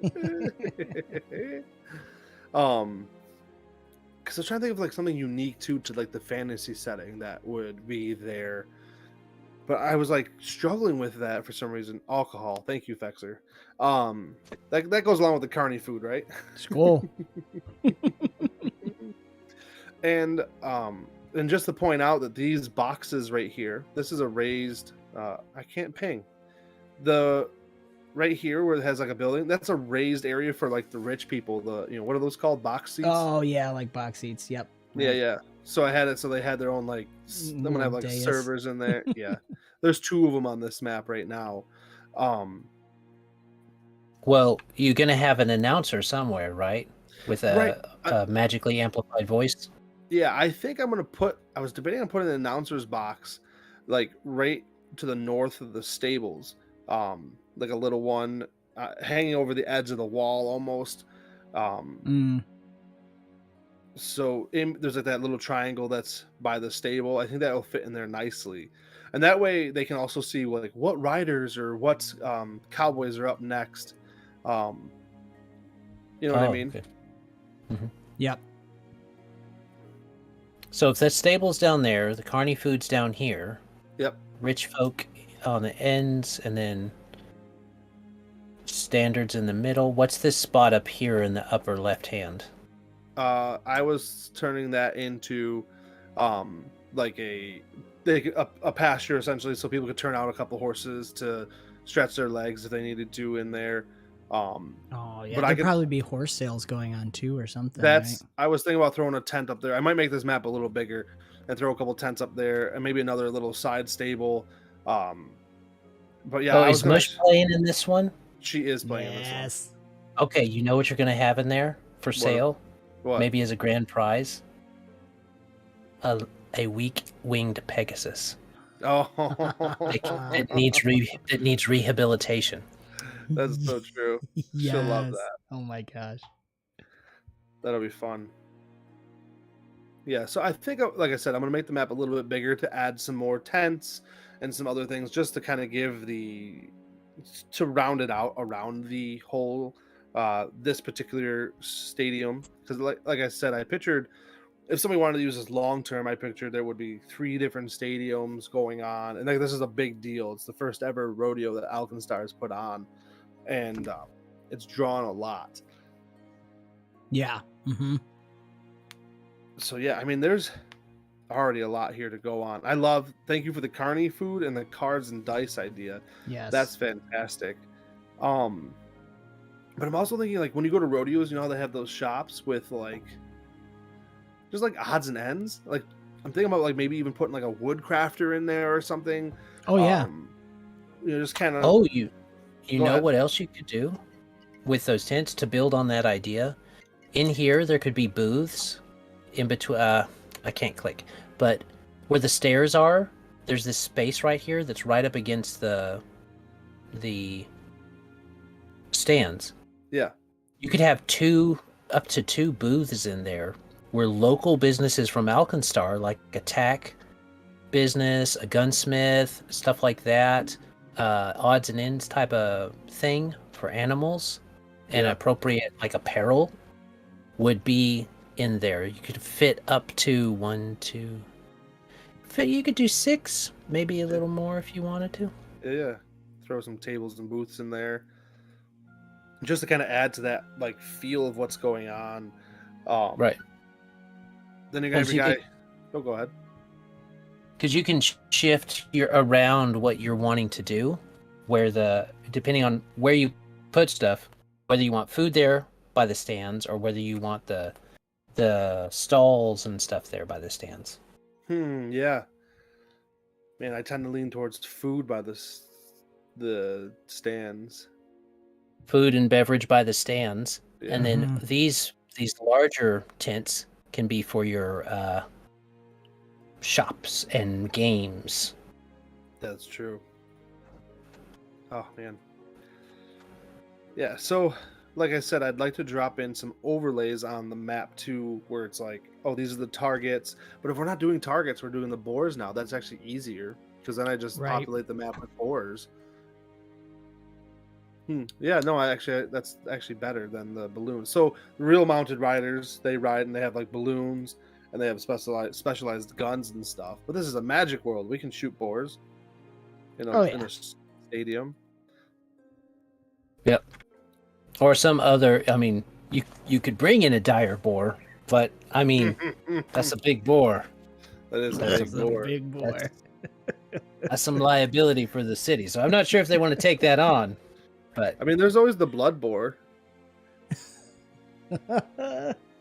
C: Because I was trying to think of like something unique to like the fantasy setting that would be there, but I was like struggling with that for some reason. Alcohol. Thank you, Fexer. That goes along with the carny food, right?
A: Cool.
C: And just to point out that these boxes right here, this is a raised. I can't ping the. Right here where it has like a building, that's a raised area for like the rich people. What are those called? Box seats?
A: Oh yeah, like box seats. Yep.
C: Yeah. So I had it so they had their own like I'm gonna have like
A: Dais.
C: servers in there. Yeah. There's 2 of them on this map right now.
B: Well, you're gonna have an announcer somewhere, right? With
C: Right.
B: a magically amplified voice.
C: Yeah, I think I'm gonna I was debating on putting an announcer's box like right to the north of the stables. Like a little one hanging over the edge of the wall almost. So there's like that little triangle that's by the stable. I think that will fit in there nicely, and that way they can also see like what riders or what cowboys are up next. You know what I mean?
B: Okay. Mm-hmm.
A: Yep.
B: So if the stable's down there, the carny food's down here.
C: Yep.
B: Rich folk on the ends, and then standards in the middle. What's this spot up here in the upper left hand?
C: I was turning that into like a pasture essentially, so people could turn out a couple horses to stretch their legs if they needed to in there.
A: Oh yeah,
C: but
A: there'd probably be horse sales going on too or something. Right?
C: I was thinking about throwing a tent up there. I might make this map a little bigger and throw a couple tents up there and maybe another little side stable. But yeah,
B: is Mush playing in this one?
C: She is playing in this one.
B: Okay, you know what you're gonna have in there for sale?
C: What?
B: Maybe as a grand prize? A weak-winged Pegasus.
C: Oh,
B: it needs rehabilitation.
C: That's so true.
A: Yes.
C: She'll love that.
A: Oh my gosh.
C: That'll be fun. Yeah, so I think, like I said, I'm going to make the map a little bit bigger to add some more tents and some other things just to kind of to round it out around the whole, this particular stadium. Because like I said, I pictured, if somebody wanted to use this long term, I pictured there would be 3 different stadiums going on. And like, this is a big deal. It's the first ever rodeo that 𝐼𝙪𝙪 has put on. And it's drawn a lot.
A: Yeah. Mm-hmm.
C: So yeah, I mean, there's already a lot here to go on. Thank you for the carny food and the cards and dice idea.
A: Yes.
C: That's fantastic. But I'm also thinking, like, when you go to rodeos, you know how they have those shops with like just like odds and ends? Like, I'm thinking about like maybe even putting like a wood crafter in there or something.
A: Oh yeah.
C: You know, just kind of.
B: Oh, you know what else you could do with those tents to build on that idea? In here, there could be booths in between. I can't click, but where the stairs are, there's this space right here that's right up against the stands.
C: Yeah.
B: You could have up to two booths in there where local businesses from 𝐼𝙪𝙪, like a tack business, a gunsmith, stuff like that, odds and ends type of thing for animals, and appropriate like apparel would be in there. You could fit up to 1, 2. You could do 6, maybe a little more if you wanted to.
C: Yeah. Throw some tables and booths in there, just to kind of add to that like feel of what's going on.
B: Right.
C: Then you're gonna have your guy. Oh, go ahead.
B: Because you can shift around what you're wanting to do, depending on where you put stuff, whether you want food there by the stands or whether you want the stalls and stuff there by the stands.
C: Yeah. Man, I tend to lean towards food by the stands.
B: Food and beverage by the stands,
C: Yeah.
B: and then these larger tents can be for your shops and games.
C: That's true. Oh man. Yeah, so like I said, I'd like to drop in some overlays on the map too, where it's like, oh, these are the targets. But if we're not doing targets, we're doing the boars now. That's actually easier, because then I just populate the map with boars. Yeah, no, that's actually better than the balloons. So real mounted riders, they ride and they have like balloons and they have specialized guns and stuff. But this is a magic world. We can shoot boars in a stadium.
B: Yep. Or some other. I mean, you could bring in a dire boar, but I mean, that's a big boar.
C: That is a
A: big boar.
B: That's some liability for the city. So I'm not sure if they want to take that on. But
C: I mean, there's always the blood boar.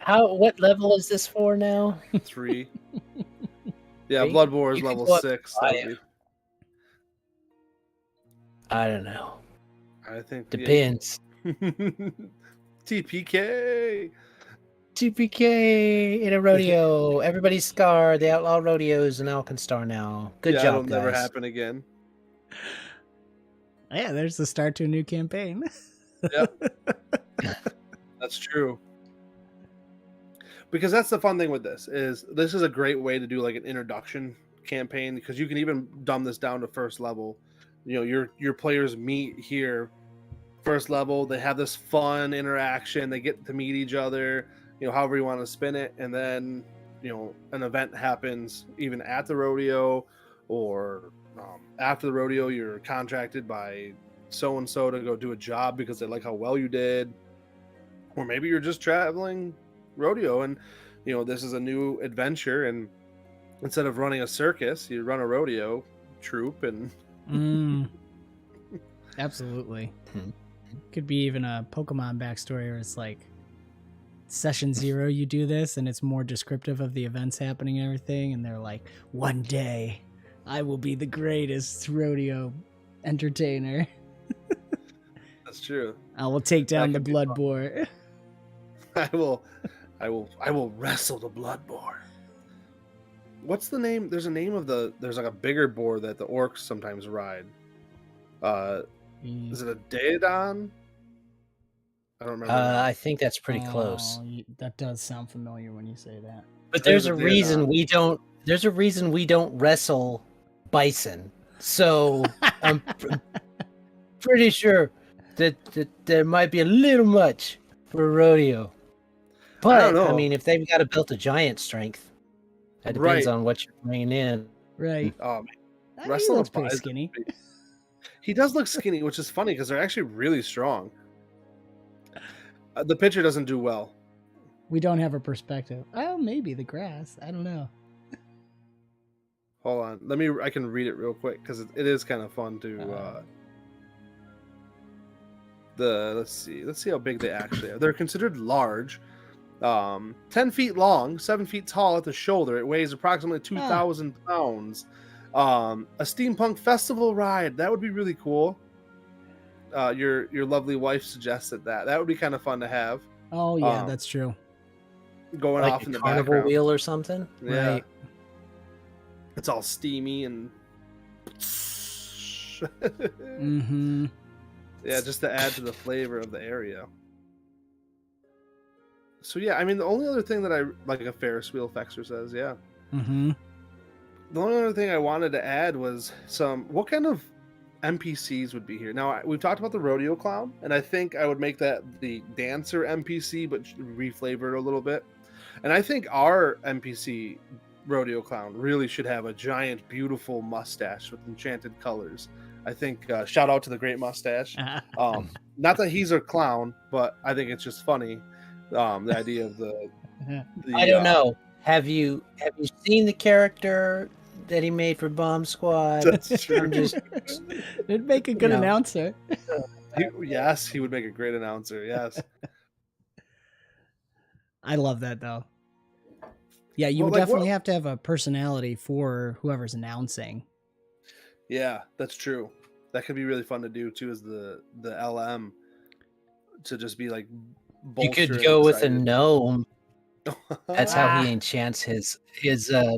B: What level is this for now?
C: 3. Yeah,
B: 3?
C: blood boar is level 6.
B: I don't know.
C: I think
B: depends.
C: TPK
B: in a rodeo. Everybody's scarred. The outlaw rodeos in 𝐼𝙪𝙪 now. Good job,
C: it'll
B: guys.
C: never happen again.
A: Yeah, there's the start to a new campaign.
C: Yep. That's true. Because that's the fun thing with this is a great way to do like an introduction campaign, because you can even dumb this down to first level. You know, your players meet here first level, they have this fun interaction. They get to meet each other, however you want to spin it, and then an event happens even at the rodeo, or after the rodeo, you're contracted by so and so to go do a job because they like how well you did, or maybe you're just traveling rodeo and this is a new adventure, and instead of running a circus, you run a rodeo troupe. And
A: absolutely. Could be even a Pokemon backstory where it's like session 0 you do this and it's more descriptive of the events happening and everything, and they're like, one day I will be the greatest rodeo entertainer.
C: That's true.
A: I will take down the blood boar.
C: I will wrestle the blood boar. What's the name? There's a name of there's like a bigger boar that the orcs sometimes ride. Is it a 𝕮𝖏𝖓𝖗? I don't remember.
B: I think that's pretty close.
A: That does sound familiar when you say that.
B: But there's a reason we don't. There's a reason we don't wrestle bison. So I'm pretty sure that there might be a little much for a rodeo. But I mean, if they've got a built a giant strength, that depends on what you're bringing in.
A: Right.
C: Man.
A: Wrestling looks pretty skinny.
C: He does look skinny, which is funny because they're actually really strong. The picture doesn't do well.
A: We don't have a perspective. Oh, maybe the grass. I don't know.
C: Hold on. I can read it real quick because it is kind of fun to. Let's see how big they actually are. They're considered large. 10 feet long, 7 feet tall at the shoulder. It weighs approximately 2,000 pounds. A steampunk festival ride. That would be really cool. Your lovely wife suggested that. That would be kind of fun to have.
A: Oh yeah, that's true.
C: Going
B: like
C: off in the
B: carnival
C: background.
B: Wheel or something.
C: Yeah.
A: Right.
C: It's all steamy and.
A: Mm-hmm.
C: Yeah, just to add to the flavor of the area. So yeah, I mean, the only other thing that I like a Ferris wheel, Fexer says, yeah.
A: Mm-hmm.
C: The only other thing I wanted to add was what kind of NPCs would be here. Now, we've talked about the rodeo clown, and I think I would make that the dancer NPC, but reflavor it a little bit. And I think our NPC rodeo clown really should have a giant, beautiful mustache with enchanted colors. I think shout out to the great mustache. Not that he's a clown, but I think it's just funny. The idea of the
B: I don't know. Have you seen the character that he made for Bomb Squad?
C: That's true.
A: It'd make a good announcer.
C: Yes, he would make a great announcer. Yes.
A: I love that though. Yeah, you would definitely have to have a personality for whoever's announcing.
C: Yeah, that's true. That could be really fun to do too, as the LM to just be like.
B: You could go with a gnome. That's how he enchants his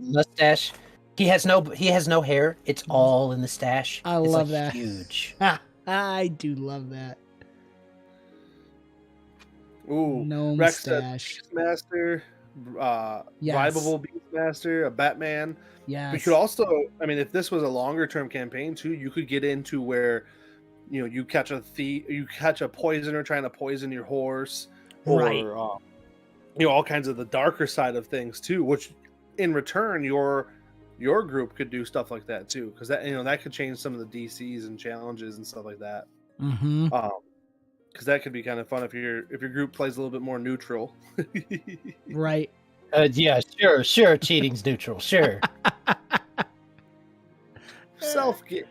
B: mustache. He has no hair. It's all in the stash.
A: I love that.
B: Huge.
A: I do love that.
C: Ooh,
A: gnome
C: Rex
A: stash.
C: Beastmaster, Rival Beastmaster, a Batman.
A: Yes.
C: We could also, I mean, if this was a longer term campaign too, you could get into where, you catch a thief, you catch a poisoner trying to poison your horse, or all kinds of the darker side of things too. Which, in return, your group could do stuff like that too, because that could change some of the DCs and challenges and stuff like that.
A: Mm-hmm.
C: Because that could be kind of fun if your group plays a little bit more neutral.
A: Right.
B: Yeah, sure. Cheating's neutral. Sure.
C: Self-game.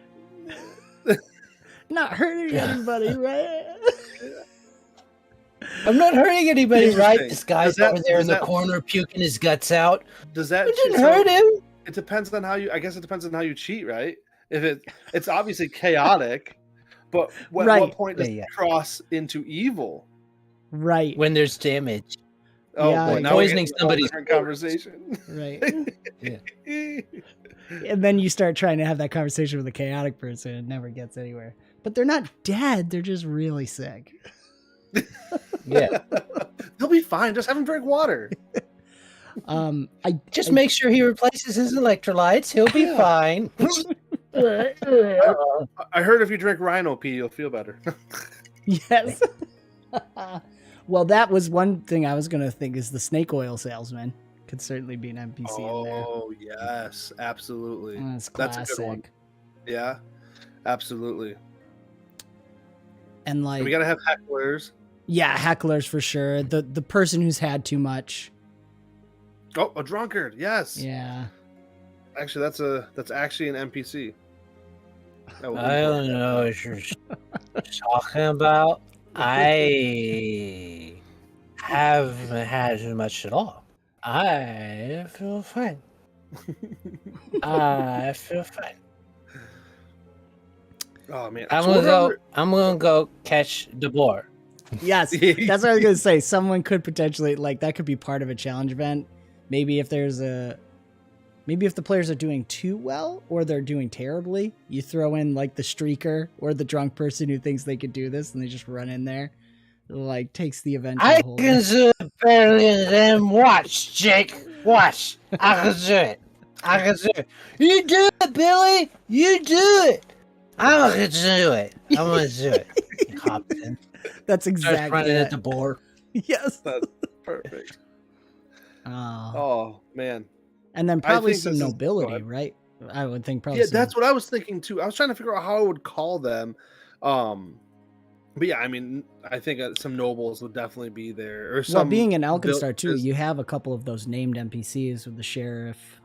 A: Not hurting anybody, right?
B: I'm not hurting anybody, right? This guy's over there in the corner puking his guts out.
C: Does that?
B: It didn't hurt him.
C: It depends on how you. I guess it depends on how you cheat, right? If it's obviously chaotic, but what point does it cross into evil?
A: Right.
B: When there's damage.
C: Oh
A: yeah,
C: boy! Now
B: poisoning somebody's
C: conversation.
A: Right. Yeah. And then you start trying to have that conversation with a chaotic person, it never gets anywhere. But they're not dead; they're just really sick.
B: Yeah,
C: they'll be fine. Just have them drink water.
A: I
B: make sure he replaces his electrolytes. He'll be fine.
C: I heard if you drink rhino pee, you'll feel better.
A: Yes. Well, that was one thing I was going to think is the snake oil salesman could certainly be an NPC in there.
C: Oh yes, absolutely.
A: That's
C: That's a good one.
A: classic.
C: Yeah, absolutely.
A: And
C: And
A: like,
C: we gotta have hecklers.
A: yeah, hecklers for sure. The person who's had too much.
C: Oh, a drunkard. Yes.
A: Yeah.
C: Actually, that's actually an NPC. That would be
B: I
C: cool.
B: don't know what you're talking about. I haven't had too much at all. I feel fine. I feel fine.
C: Oh man,
B: I'm
C: So
B: gonna
C: what
B: go.
C: other-
B: I'm gonna go catch the boar.
A: Yes. That's what I was going to say. Someone could potentially, like, that could be part of a challenge event. Maybe if the players are doing too well or they're doing terribly, you throw in like the streaker or the drunk person who thinks they could do this and they just run in there. It, like, takes the event to
B: I
A: a whole
B: can do it better than them. Watch, Jake. Watch. I can do it. I can do it. You do it, Billy. You do it. I'm gonna do it. I'm gonna do it. He hopped in.
A: That's
B: Starts
A: exactly
B: running
A: it.
B: at the boar.
A: Yes.
C: That's perfect.
A: Oh.
C: Oh man.
A: And then
C: I
A: probably
C: think
A: some
C: this is- go
A: nobility,
C: ahead.
A: right? I would think probably.
C: Yeah,
A: some-
C: that's what I was thinking too. I was trying to figure out how I would call them. But yeah, I mean, I think some nobles would definitely be there. Or
A: Well,
C: some
A: being in Alkenstar too,
C: villages.
A: you have a couple of those named NPCs with the sheriff.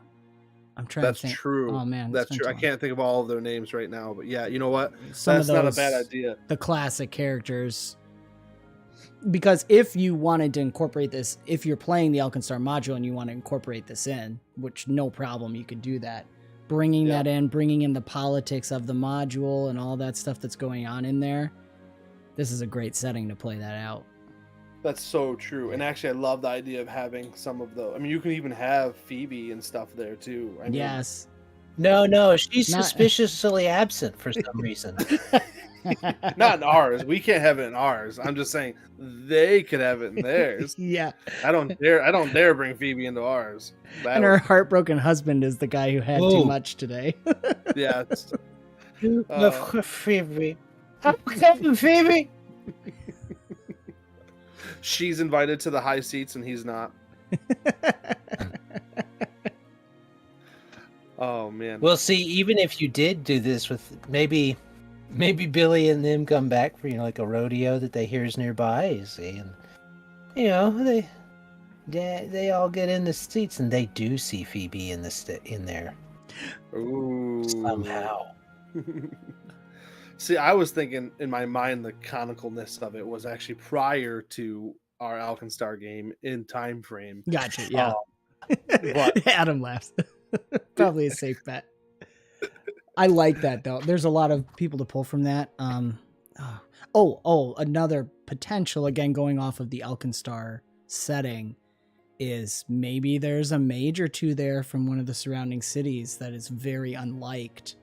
A: I'm trying
C: That's
A: to think.
C: true.
A: Oh man,
C: That's
A: it's been
C: true. I
A: too long.
C: can't think of all of their names right now, but yeah, you know what?
A: Some
C: That's
A: of
C: not a
A: those,
C: bad idea.
A: the classic characters. Because if you wanted to incorporate this, if you're playing the Alkenstar module and you want to incorporate this in, which no problem, you could do that. Bringing
C: Yeah.
A: that in, bringing in the politics of the module and all that stuff that's going on in there. This is a great setting to play that out.
C: That's so true. And actually, I love the idea of having some of the. I mean, you can even have Phoebe and stuff there too. I mean,
A: Yes.
B: No, she's
A: Not-
B: suspiciously absent for some reason.
C: not in ours. We can't have it in ours. I'm just saying they could have it in theirs.
A: Yeah.
C: I don't dare bring Phoebe into ours. That
A: And her
C: would-
A: heartbroken husband is the guy who had too
B: Ooh.
A: much today.
C: yeah. It's,
B: Phoebe. Phoebe.
C: she's invited to the high seats and he's not. Oh man.
B: Well, see, even if you did do this with maybe Billy and them come back for like a rodeo that they hear is nearby, you see, and they all get in the seats and they do see Phoebe in there
C: Ooh.
B: somehow.
C: See, I was thinking in my mind the conicalness of it was actually prior to our Alkenstar game in time frame.
A: Gotcha. Yeah.
C: But-
A: Adam laughs. Probably a safe bet. I like that though. There's a lot of people to pull from that. Another potential, again, going off of the Alkenstar setting, is maybe there's a mage or two there from one of the surrounding cities that is very unliked.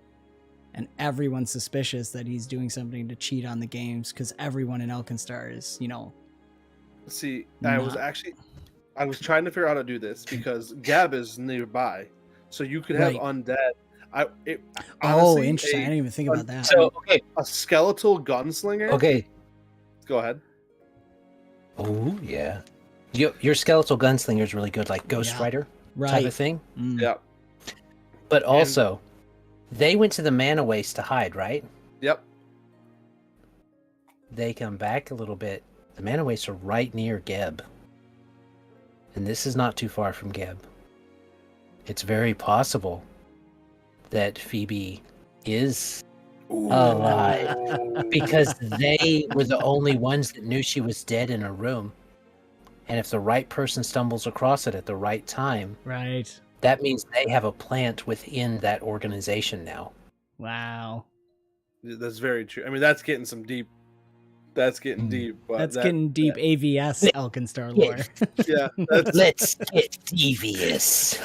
A: And everyone's suspicious that he's doing something to cheat on the games because everyone in Alkenstar is,
C: See,
A: Nah.
C: I was trying to figure out how to do this because Gab is nearby, so you could have
A: Right.
C: undead.
A: Honestly, interesting. I didn't even think about that.
B: So okay,
C: A skeletal gunslinger.
B: okay.
C: Go ahead.
B: Oh yeah, your skeletal gunslinger is really good, like Ghost
A: Yeah.
B: Rider type
A: Right.
B: of thing.
A: Mm.
C: Yeah.
B: But also, they went to the mana waste to hide, right?
C: Yep.
B: They come back a little bit. The mana wastes are right near Geb. And this is not too far from Geb. It's very possible that Phoebe is alive because they were the only ones that knew she was dead in her room. And if the right person stumbles across it at the right time,
A: Right.
B: that means they have a plant within that organization now.
A: Wow.
C: That's very true. I mean, that's getting some deep. That's getting deep. But
A: That's
C: that-
A: getting deep AVS Alkenstar lore.
C: Yeah, that's,
B: Let's get devious.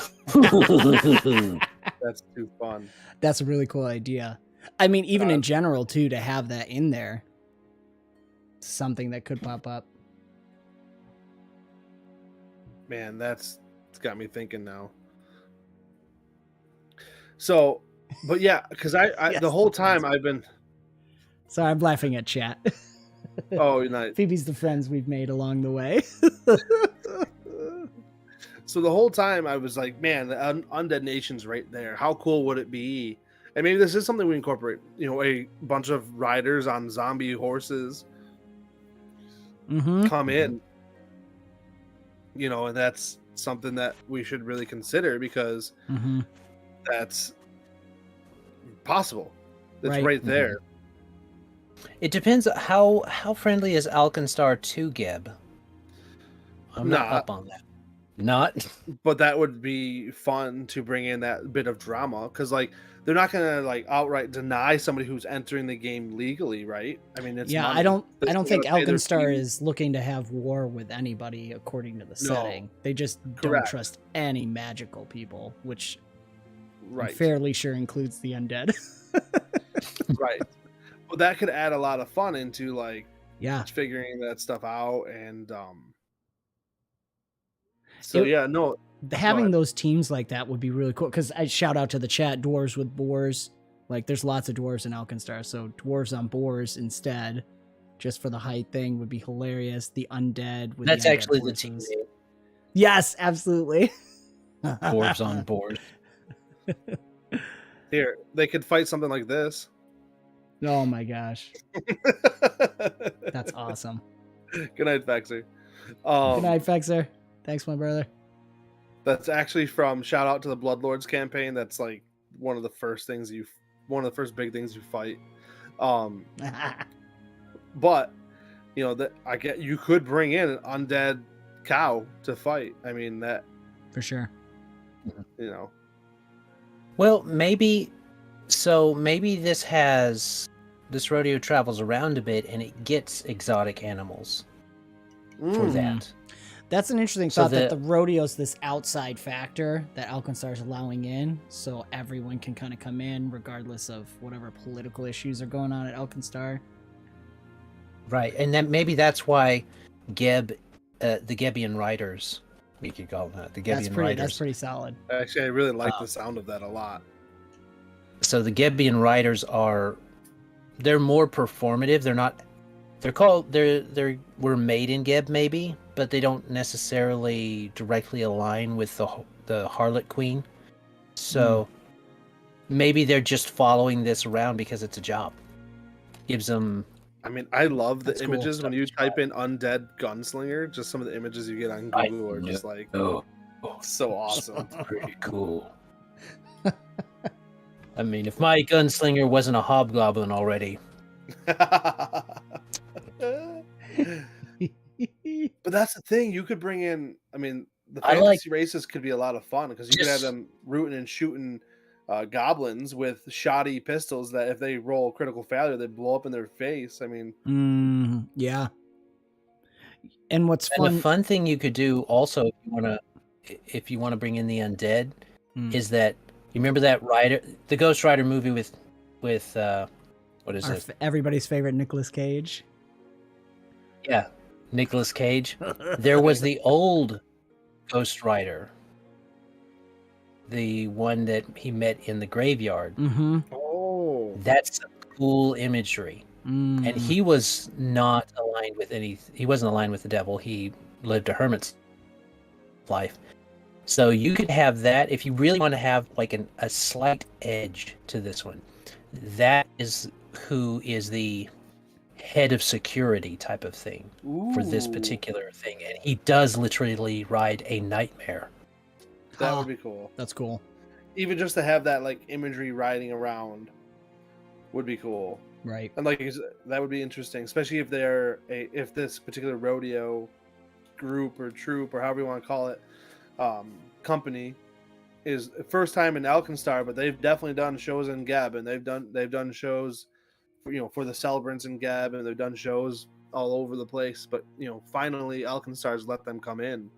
C: that's too fun.
A: That's a really cool idea. I mean, even in
C: Uh,
A: general, too, to have that in there. Something that could pop up.
C: Man, it's got me thinking now. So, but yeah, because I
A: Yes.
C: the whole time I've been.
A: Sorry, I'm laughing at chat.
C: Oh, nice.
A: Phoebe's the friends we've made along the way.
C: So the whole time I was like, man, the Undead Nation's right there. How cool would it be? And maybe this is something we incorporate. A bunch of riders on zombie horses come in. And that's something that we should really consider because that's possible. It's right there.
B: It depends how friendly is 𝑴𝒏𝒄𝒏𝒊𝒐𝒔 to 𝑔𝑒b. I'm not up on that. Not.
C: But that would be fun to bring in that bit of drama because, they're not gonna outright deny somebody who's entering the game legally, right? I mean, it's money.
A: I don't think 𝑴𝒐𝒏𝒄𝒏𝒊𝒐𝒔 is looking to have war with anybody according to the setting. They just don't trust any magical people, which I'm fairly sure includes the undead.
C: Right. Well, that could add a lot of fun into figuring that stuff out and
A: having those teams like that would be really cool because I shout out to the chat, dwarves with boars. There's lots of dwarves in 𝑴𝒏𝒄𝒏𝒊𝒐𝒔, so dwarves on boars instead, just for the height thing would be hilarious. The undead with
B: that's
A: the undead
B: actually
A: horses.
B: the team name.
A: Yes, absolutely.
B: Dwarves on board.
C: Here, they could fight something like this.
A: Oh my gosh. That's awesome.
C: Good night, Fexer.
A: Good night, Fexer. Thanks, my brother.
C: That's actually from shout out to the Bloodlords campaign. That's one of the first big things you fight. But you could bring in an undead cow to fight. I mean that
A: for sure.
B: Well, maybe this rodeo travels around a bit and it gets exotic animals for that.
A: That's an interesting thought that the rodeo's this outside factor that 𝑴𝒏𝒄𝒏𝒊𝒐𝒔 is allowing in, so everyone can kind of come in regardless of whatever political issues are going on at 𝑴�𝒏𝒄𝒏𝒊𝒐𝒔.
B: Right, and then maybe that's why the 𝑔𝑒bian riders, we could call them that, the 𝑔𝑒bian riders.
A: That's pretty solid.
C: Actually, I really like the sound of that a lot.
B: So the 𝑔𝑒bian riders they're more performative. They were made in 𝑔𝑒b maybe, but they don't necessarily directly align with the Harlot Queen. So maybe they're just following this around because it's a job. Gives them.
C: I mean, I love the images when you type in undead gunslinger. Just some of the images you get on Google are just so awesome.
B: Pretty cool. I mean, if my gunslinger wasn't a hobgoblin already.
C: But that's the thing. You could bring in. I mean, the fantasy races could be a lot of fun because you could have them rooting and shooting goblins with shoddy pistols that if they roll critical failure, they blow up in their face. I mean,
A: yeah. And what's fun?
B: The fun thing you could do also, if you want to bring in the undead, is that you remember that the Ghost Rider movie with what is it?
A: Everybody's favorite Nicolas Cage.
B: Yeah, Nicolas Cage. There was the old Ghost Rider, the one that he met in the graveyard.
C: Oh,
B: that's some cool imagery. And he was not aligned with he wasn't aligned with the devil. He lived a hermit's life. So you could have that if you really want to have a slight edge to this one. That is who is the head of security type of thing for this particular thing. And he does literally ride a nightmare.
C: That would be cool.
A: That's cool.
C: Even just to have that imagery riding around would be cool.
A: Right.
C: And that would be interesting, especially if if this particular rodeo group or troop or however you want to call it, company is first time in 𝑴𝒏𝒄𝒏𝒊𝒐𝒔, but they've definitely done shows in 𝑔𝑒b, and they've done shows for the celebrants in 𝑔𝑒b, and they've done shows all over the place. But finally 𝑴�𝒏𝒄𝒏𝒊𝒐𝒔's let them come in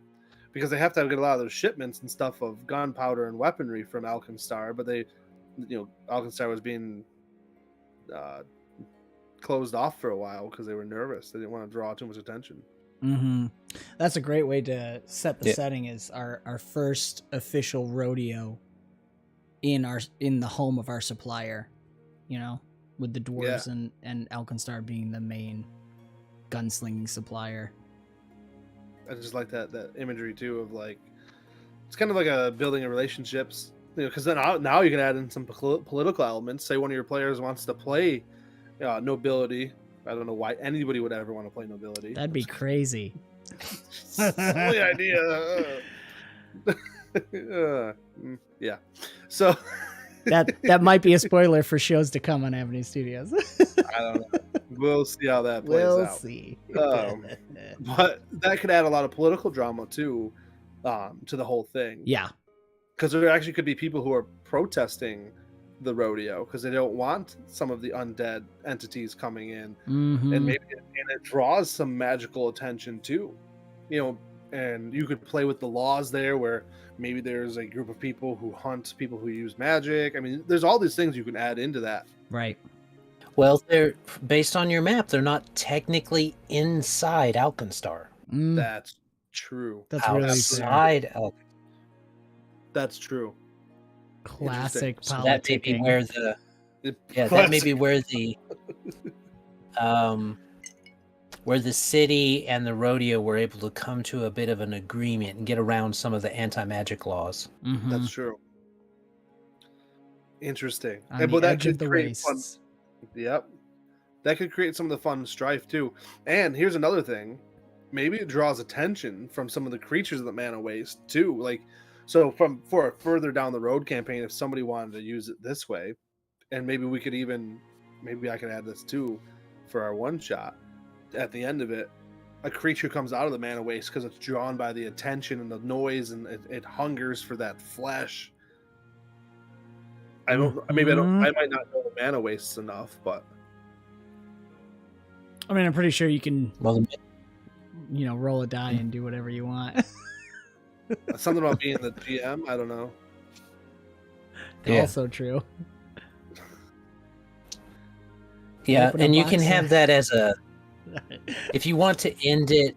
C: because they have to get a lot of those shipments and stuff of gunpowder and weaponry from 𝑴�𝒏𝒄𝒏𝒊𝒐𝒔, but 𝑴��𝒏𝒄𝒏𝒊𝒐𝒔 was being closed off for a while because they were nervous. They didn't want to draw too much attention.
A: That's a great way to set the setting. Is our first official rodeo in the home of our supplier, with the dwarves and 𝑴�𝒏𝒄𝒏𝒊𝒐𝒔 being the main gunslinging supplier.
C: I just like that imagery too of like, it's kind of like a building of relationships, because then now you can add in some political elements. Say one of your players wants to play nobility. I don't know why anybody would ever want to play nobility.
A: That'd be crazy.
C: Silly idea. Yeah. So
A: that might be a spoiler for shows to come on Avenue Studios.
C: I don't know. We'll see how that plays
A: We'll
C: out.
A: see.
C: But that could add a lot of political drama too, to the whole thing.
A: Yeah.
C: Because there actually could be people who are protesting the rodeo because they don't want some of the undead entities coming in,
A: Mm-hmm.
C: and it draws some magical attention too, and you could play with the laws there where maybe there's a group of people who hunt people who use magic. I mean, there's all these things you can add into that.
A: Right.
B: Well, they're based on your map. They're not technically inside Alkenstar.
A: Mm,
C: That's true.
A: that's really fair.
B: Outside Alkenstar.
C: That's true.
A: Classic
B: So that may be
A: politicking.
B: where that may be where the city and the rodeo were able to come to a bit of an agreement and get around some of the anti-magic laws.
A: Mhm.
C: That's true. Interesting.
A: On
C: And
A: the
C: but that
A: edge of
C: could
A: the
C: create fun.
A: wastes.
C: Yep. That could create some of the fun strife too. And here's another thing. Maybe it draws attention from some of the creatures of the Mana Waste too. Like, so for a further down the road campaign, if somebody wanted to use it this way, and maybe I could add this too for our one shot. At the end of it, a creature comes out of the Mana Waste because it's drawn by the attention and the noise, and it hungers for that flesh. I might not know the Mana Wastes enough, but
A: I mean, I'm pretty sure you can,
B: Well,
A: roll a die and do whatever you want.
C: something about being the GM, I don't know.
B: Yeah.
A: Also true.
B: yeah,
A: Open a
B: and you
A: box
B: can have
A: of-
B: that as a if you want to end it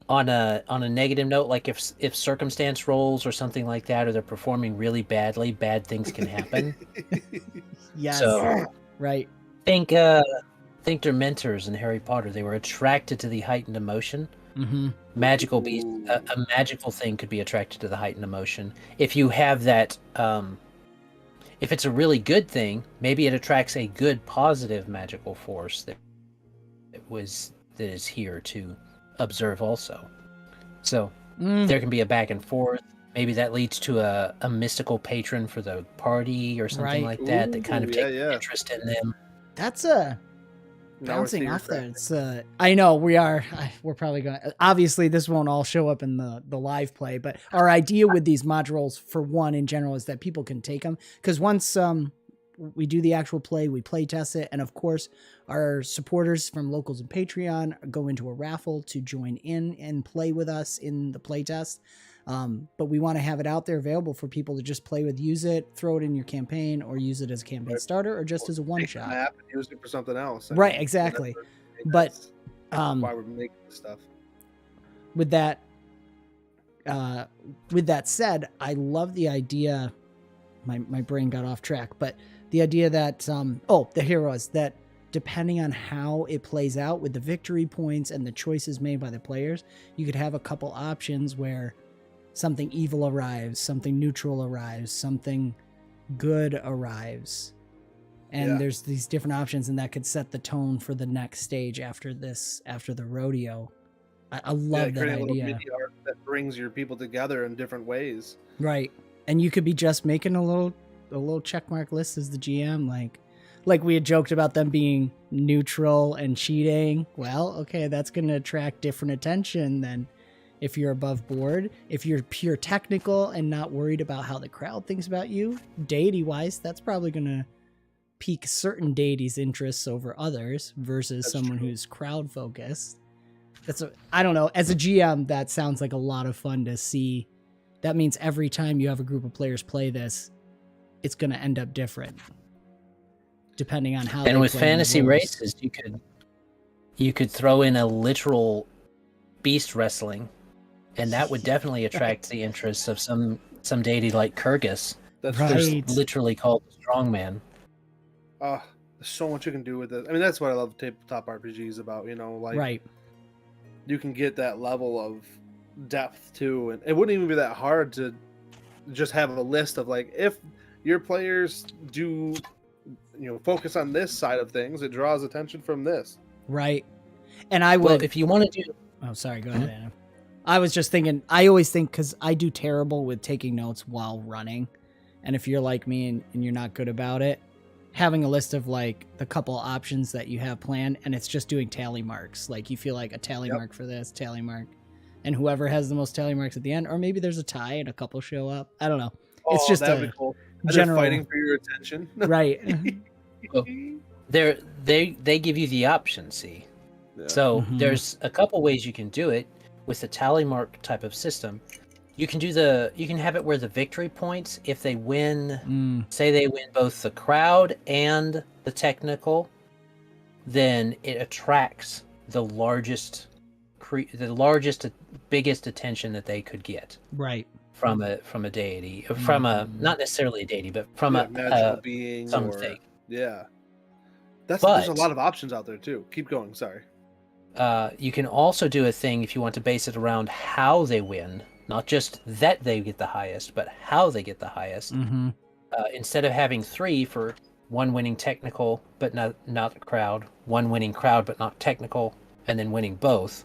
B: on a negative note, like if circumstance rolls or something like that, or they're performing really badly, bad things can happen.
A: Yes.
B: So
A: Right.
B: think Dementors in Harry Potter. They were attracted to the heightened emotion.
A: Mm-hmm.
B: Magical beast, a magical thing could be attracted to the heightened emotion. If you have that, if it's a really good thing, maybe it attracts a good, positive magical force that is here to observe also. So there can be a back and forth. Maybe that leads to a mystical patron for the party or something
A: Right.
B: like that. That kind of takes
C: yeah.
B: interest in them.
A: That's
C: Now we're
A: bouncing
C: seeing
A: off there.
C: refreshing.
A: It's I know we're probably going to, obviously this won't all show up in the live play, but our idea with these modules for one in general is that people can take them, because once we do the actual play, we play test it, and of course our supporters from Locals and Patreon go into a raffle to join in and play with us in the play test. But we want to have it out there available for people to just play with, use it, throw it in your campaign, or use it as a campaign starter, or just as a one
C: Take the
A: shot.
C: map and use it for something else. I
A: Right,
C: mean,
A: exactly.
C: that's
A: But
C: why we're making this stuff.
A: with that said, I love the idea. My brain got off track, but the idea that the heroes, that depending on how it plays out with the victory points and the choices made by the players, you could have a couple options where something evil arrives, something neutral arrives, something good arrives. And there's these different options, and that could set the tone for the next stage after the rodeo. I love that
C: creating a little
A: idea.
C: mini art that brings your people together in different ways.
A: Right. And you could be just making a little checkmark list as the GM, like we had joked about them being neutral and cheating. Well, okay, that's going to attract different attention than if you're above board. If you're pure technical and not worried about how the crowd thinks about you, deity-wise, that's probably going to pique certain deities' interests over others versus
C: That's
A: someone
C: true.
A: who's crowd-focused. I don't know. As a GM, that sounds like a lot of fun to see. That means every time you have a group of players play this, it's going to end up different, depending on how.
B: And
A: they
B: with
A: play the
B: fantasy
A: rules.
B: races, you could throw in a literal beast wrestling, and that would definitely attract the interests of some deity like Kyrgyz.
C: That's
A: Right.
C: just,
B: Literally called the strongman.
C: there's so much you can do with it. I mean, that's what I love tabletop RPGs about. Like
A: Right.
C: you can get that level of depth too, and it wouldn't even be that hard to just have a list of like, if your players do focus on this side of things, it draws attention from this.
A: Right. And I would,
B: Well, if you want to do,
A: oh, sorry, go ahead, Adam. I was just thinking, I always think, because I do terrible with taking notes while running, and if you're like me and you're not good about it, having a list of like the couple options that you have planned, and it's just doing tally marks. Like you feel like a tally mark for this, tally mark, and whoever has the most tally marks at the end, or maybe there's a tie and a couple show up. I don't know. It's just
C: that'd be cool.
A: general
C: Fighting for your attention.
A: Right.
B: well, they give you the option. See, so there's a couple ways you can do it with the tally mark type of system. You can have it where the victory points, if they win, say they win both the crowd and the technical, then it attracts the largest, biggest attention that they could get.
A: Right.
B: From a deity, from a, not necessarily a deity, but from a
C: magical being,
B: something.
C: There's a lot of options out there too. Keep going. Sorry.
B: You can also do a thing if you want to base it around how they win, not just that they get the highest, but how they get the highest. Instead of having 3 for one winning technical but not crowd, one winning crowd but not technical, and then winning both,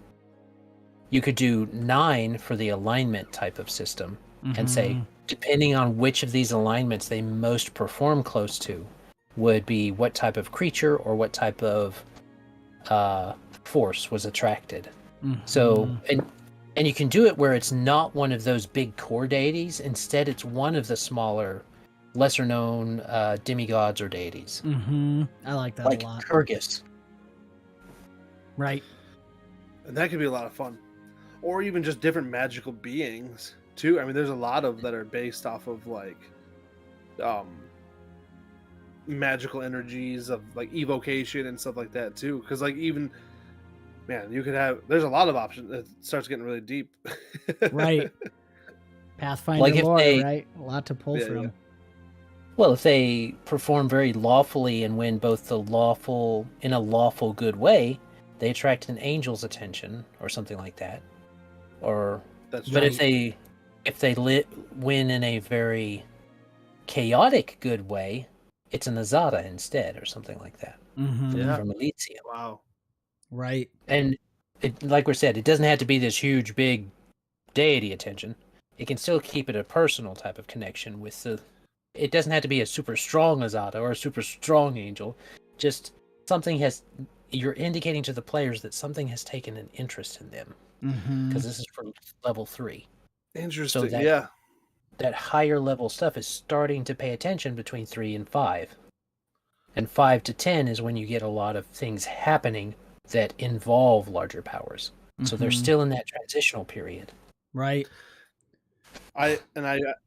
B: you could do 9 for the alignment type of system, and say, depending on which of these alignments they most perform close to, would be what type of creature or what type of force was attracted. So, and you can do it where it's not one of those big core deities. Instead, it's one of the smaller, lesser known demigods or deities.
A: I like that
B: like
A: a lot.
B: Kyrgyz.
A: Right.
C: And that could be a lot of fun. Or even just different magical beings too. I mean, there's a lot of that are based off of like magical energies of like evocation and stuff like that too. Because like even, man, you could have, there's a lot of options. It starts getting really deep.
A: Right. Pathfinder
B: Like if
A: lore,
B: they-
A: right? A lot to pull from.
C: Yeah.
B: Well, if they perform very lawfully and win both the lawful in a lawful good way, they attract an angel's attention or something like that. Or,
C: That's
B: but
C: right.
B: if they win in a very chaotic good way, it's an 𝑴𝒐𝒏𝒕 instead, or something like that.
C: Yeah.
B: From Elysium.
C: Wow.
A: Right.
B: And like we said, it doesn't have to be this huge, big deity attention. It can still keep it a personal type of connection with the. It doesn't have to be a super strong 𝑴𝒐𝒏𝒕 or a super strong angel. Just something has. You're indicating to the players that something has taken an interest in them. Because this is for level 3.
C: Interesting.
B: So that higher level stuff is starting to pay attention between 3 and 5. And 5 to 10 is when you get a lot of things happening that involve larger powers. So they're still in that transitional period.
A: Right.
C: I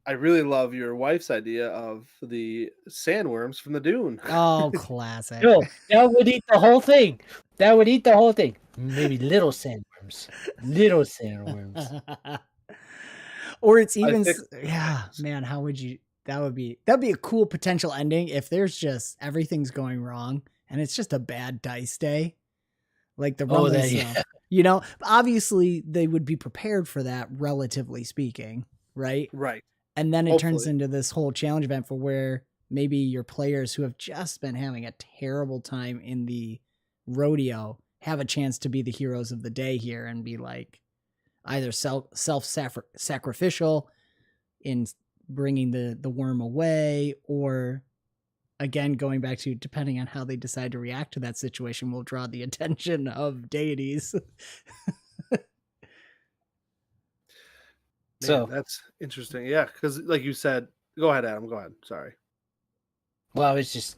C: really love your wife's idea of the sandworms from the dune.
A: Oh, classic.
B: No, that would eat the whole thing. That would eat the whole thing. Maybe little sandworms. Little sandworms.
A: Or it's even
C: think-
A: man, how would you, that'd be a cool potential ending if there's just everything's going wrong and it's just a bad dice day. Like the obviously they would be prepared for that, relatively speaking, right?
C: Right.
A: And then it turns
C: Hopefully.
A: into this whole challenge event for where maybe your players who have just been having a terrible time in the rodeo have a chance to be the heroes of the day here and be like either self-sacrificial in bringing the worm away, or again, going back to, depending on how they decide to react to that situation, will draw the attention of deities.
C: Man, that's interesting. Yeah, because like you said, go ahead, Adam. Go ahead. Sorry.
B: Well, I was just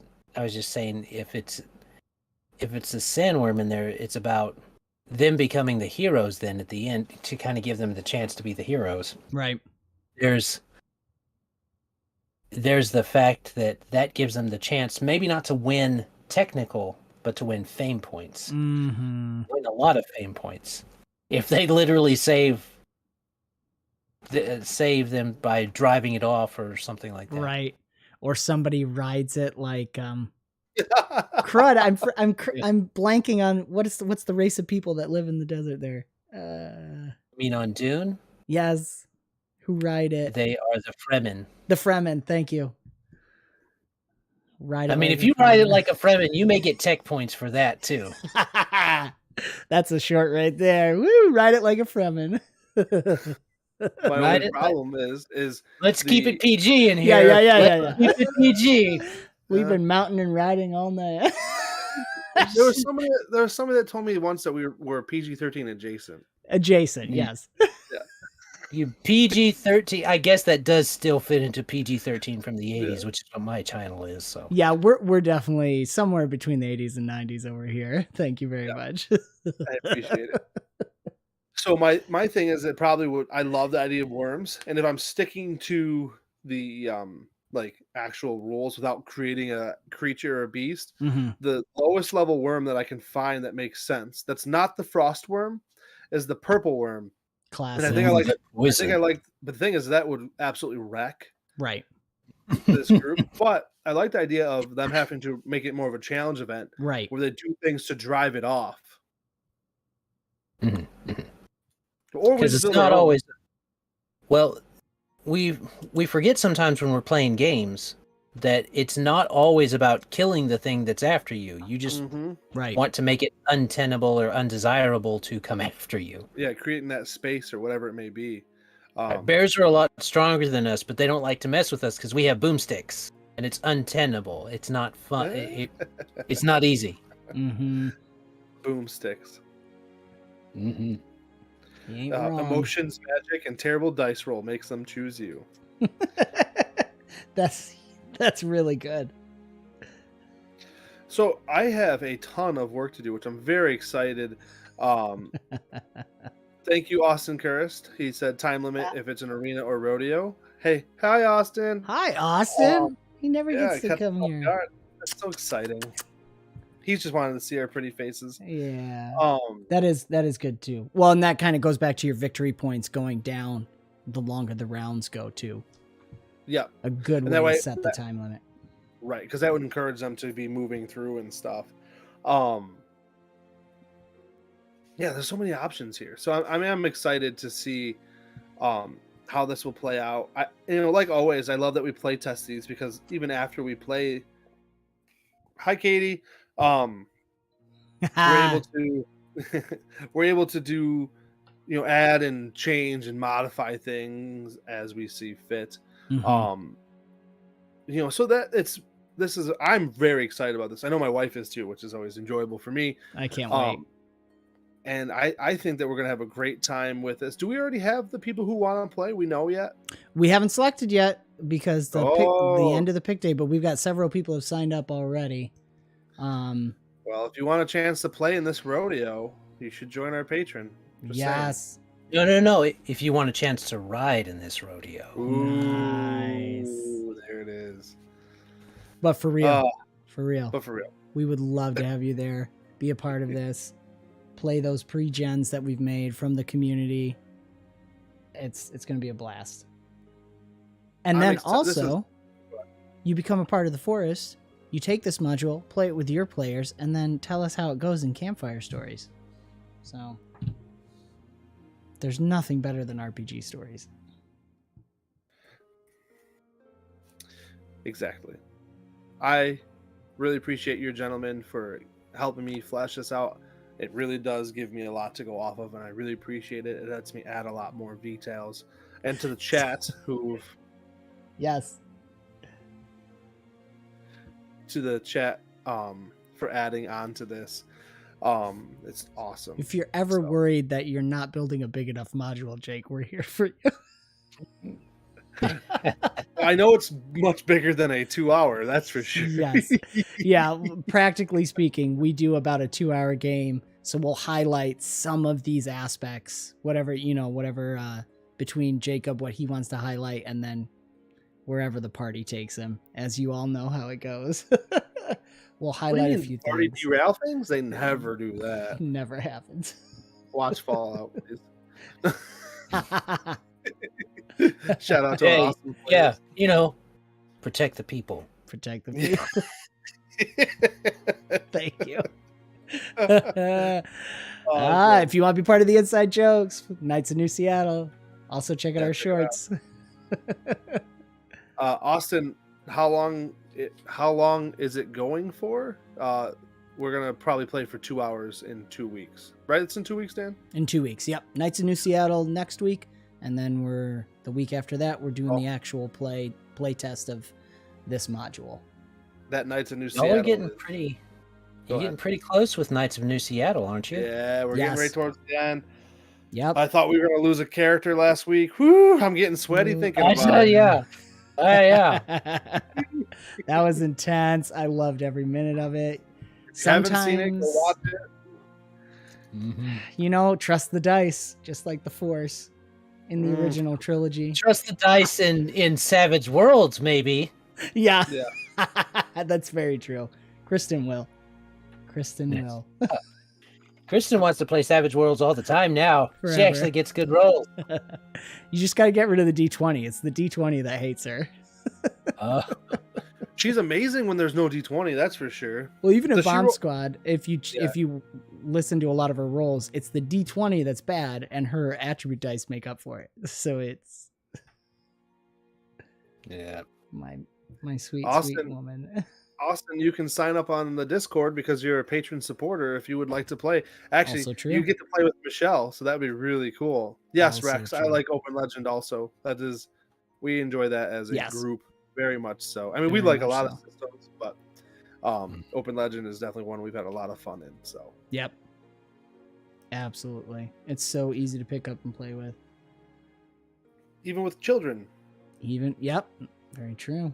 B: saying, if it's a sandworm in there, it's about them becoming the heroes then at the end, to kind of give them the chance to be the heroes.
A: Right.
B: There's the fact that gives them the chance, maybe not to win technical, but to win fame points. Win a lot of fame points. If they literally save them by driving it off or something like that.
A: Right. Or somebody rides it like Crud. I'm blanking on what's the race of people that live in the desert there.
B: I mean, on Dune,
A: Yes, who ride it?
B: they are the Fremen.
A: The Fremen. Thank you. Ride it.
B: I mean,
A: like
B: if
A: a
B: you ride it
A: Fremen.
B: like a Fremen, you may get tech points for that too.
A: That's a short right there. Woo! Ride it like a Fremen.
C: My
B: Right,
C: only problem is
B: Let's keep it PG in
A: Yeah,
B: here.
A: yeah.
B: Let's keep it PG.
A: We've been mountain and riding all night.
C: There was somebody that told me once that we were PG-13 adjacent.
A: Adjacent, yes.
B: You PG-13. I guess that does still fit into PG-13 from the 80s, which is what my channel is. So
A: Yeah, we're definitely somewhere between the 80s and 90s over here. Thank you very much.
C: I appreciate it. So my thing is that probably would I love the idea of worms, and if I'm sticking to the like actual rules without creating a creature or a beast, the lowest level worm that I can find that makes sense, that's not the frost worm, is the purple worm.
A: Classic.
C: And I think I like, but the thing is that would absolutely wreck
A: Right.
C: this group. But I like the idea of them having to make it more of a challenge event,
A: Right.
C: where they do things to drive it off.
B: Or because it's not always. Well, we forget sometimes when we're playing games that it's not always about killing the thing that's after you. You just want to make it untenable or undesirable to come after you.
C: Yeah, creating that space or whatever it may be.
B: Bears are a lot stronger than us, but they don't like to mess with us because we have boomsticks, and it's untenable. It's not fun. It's not easy.
C: Boomsticks.
A: Emotions,
C: magic, and terrible dice roll makes them choose you.
A: That's really good.
C: So I have a ton of work to do, which I'm very excited. Thank you, Austin Kurist. He said time limit if it's an arena or rodeo. Hey, hi, Austin.
A: Hi, Austin. He never gets to come here.
C: That's so exciting. He's just wanted to see our pretty faces.
A: Yeah. That is good too. Well, and that kind of goes back to your victory points going down the longer the rounds go too. Yeah. A good way to set the time limit.
C: Right, because that would encourage them to be moving through and stuff. Yeah, there's so many options here. So I'm excited to see how this will play out. Like always, I love that we play test these because even after we play, hi Katie, we're able to do add and change and modify things as we see fit. So that I'm very excited about this. I know my wife is too, which is always enjoyable for me.
A: I can't wait.
C: And I think that we're gonna have a great time with this. Do we already have the people who want to play? We know yet?
A: We haven't selected yet because the end of the pick day, but we've got several people who have signed up already.
C: Well, if you want a chance to play in this rodeo, you should join our patron.
A: Yes.
B: Saying. No. If you want a chance to ride in this rodeo.
A: Nice.
C: There it is.
A: But for real. We would love to have you there. Be a part of this. Play those pre-gens that we've made from the community. It's going to be a blast. And then you become a part of the forest. You take this module, play it with your players, and then tell us how it goes in campfire stories. So there's nothing better than RPG stories.
C: Exactly. I really appreciate you gentlemen for helping me flesh this out. It really does give me a lot to go off of, and I really appreciate it. It lets me add a lot more details. And to the chat who've...
A: Yes.
C: To the chat for adding on to this. It's awesome.
A: If you're ever worried that you're not building a big enough module, Jake, we're here for you.
C: I know it's much bigger than a 2-hour, that's for sure.
A: Yes. Yeah, practically speaking, we do about a 2-hour game, so we'll highlight some of these aspects, whatever between Jacob, what he wants to highlight, and then wherever the party takes him. As you all know how it goes. We'll highlight a few
C: party
A: things.
C: derail things? They never do that.
A: Never happens.
C: Watch Fallout, please. Shout out to awesome players.
B: Yeah, protect the people.
A: Protect the people. Thank you. If you want to be part of the inside jokes, Knights of New Seattle. Also check out our shorts.
C: Austin, how long is it going for? We're gonna probably play for 2 hours in 2 weeks, right? It's in 2 weeks, Dan.
A: In 2 weeks, yep. Knights of New Seattle next week, and then the week after that we're doing the actual play test of this module.
C: That Knights of New Seattle.
B: Y'all are getting pretty. You're getting pretty close with Knights of New Seattle, aren't you?
C: Yeah, we're getting right towards the end.
A: Yep.
C: I thought we were gonna lose a character last week. Whew, I'm getting sweaty thinking about it.
B: Yeah. Yeah.
A: That was intense. I loved every minute of it.
C: Haven't seen it, go watch it.
A: Trust the dice, just like the Force in the original trilogy.
B: Trust the dice in Savage Worlds, maybe.
A: Yeah. That's very true. Kristen will.
B: Kristen wants to play Savage Worlds all the time now.
A: Forever.
B: She actually gets good rolls.
A: You just got to get rid of the D20. It's the D20 that hates her.
C: She's amazing when there's no D20, that's for sure.
A: Well, even in Bomb Squad, if you listen to a lot of her rolls, it's the D20 that's bad, and her attribute dice make up for it. So it's my sweet woman.
C: Austin, you can sign up on the Discord because you're a patron supporter if you would like to play. Actually, you get to play with Michelle, so that'd be really cool. Yes, also Rex, true. I like Open Legend also. We enjoy that as a group very much so. I mean, we like a lot of systems, but Open Legend is definitely one we've had a lot of fun in. So
A: yep, absolutely, it's so easy to pick up and play with,
C: even with children.
A: Very true.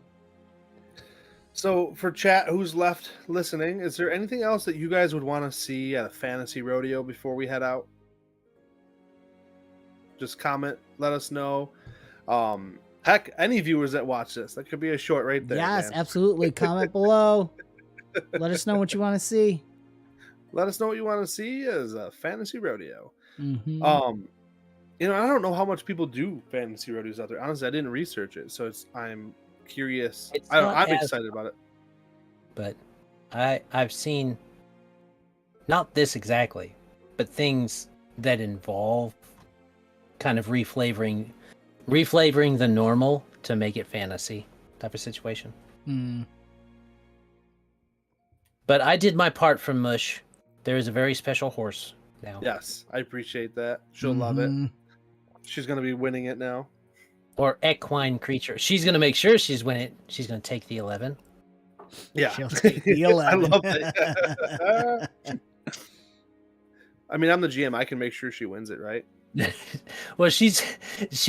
C: So for chat, who's left listening, is there anything else that you guys would want to see at a fantasy rodeo before we head out? Just comment, let us know. Heck, any viewers that watch this, that could be a short right there.
A: Yes, man. Absolutely. Comment below. Let us know what you want to see.
C: Let us know what you want to see as a fantasy rodeo.
A: Mm-hmm.
C: I don't know how much people do fantasy rodeos out there. Honestly, I didn't research it, so I'm curious. I'm excited about it.
B: But I've seen, not this exactly, but things that involve kind of reflavoring the normal to make it fantasy type of situation. But I did my part from Mush. There is a very special horse now.
C: Yes, I appreciate that. She'll love it. She's going to be winning it now.
B: Or equine creature. She's going to make sure she's winning. She's going to take the 11.
C: Yeah.
A: She'll take the 11.
C: I love that. I mean, I'm the GM. I can make sure she wins it, right?
B: Well, she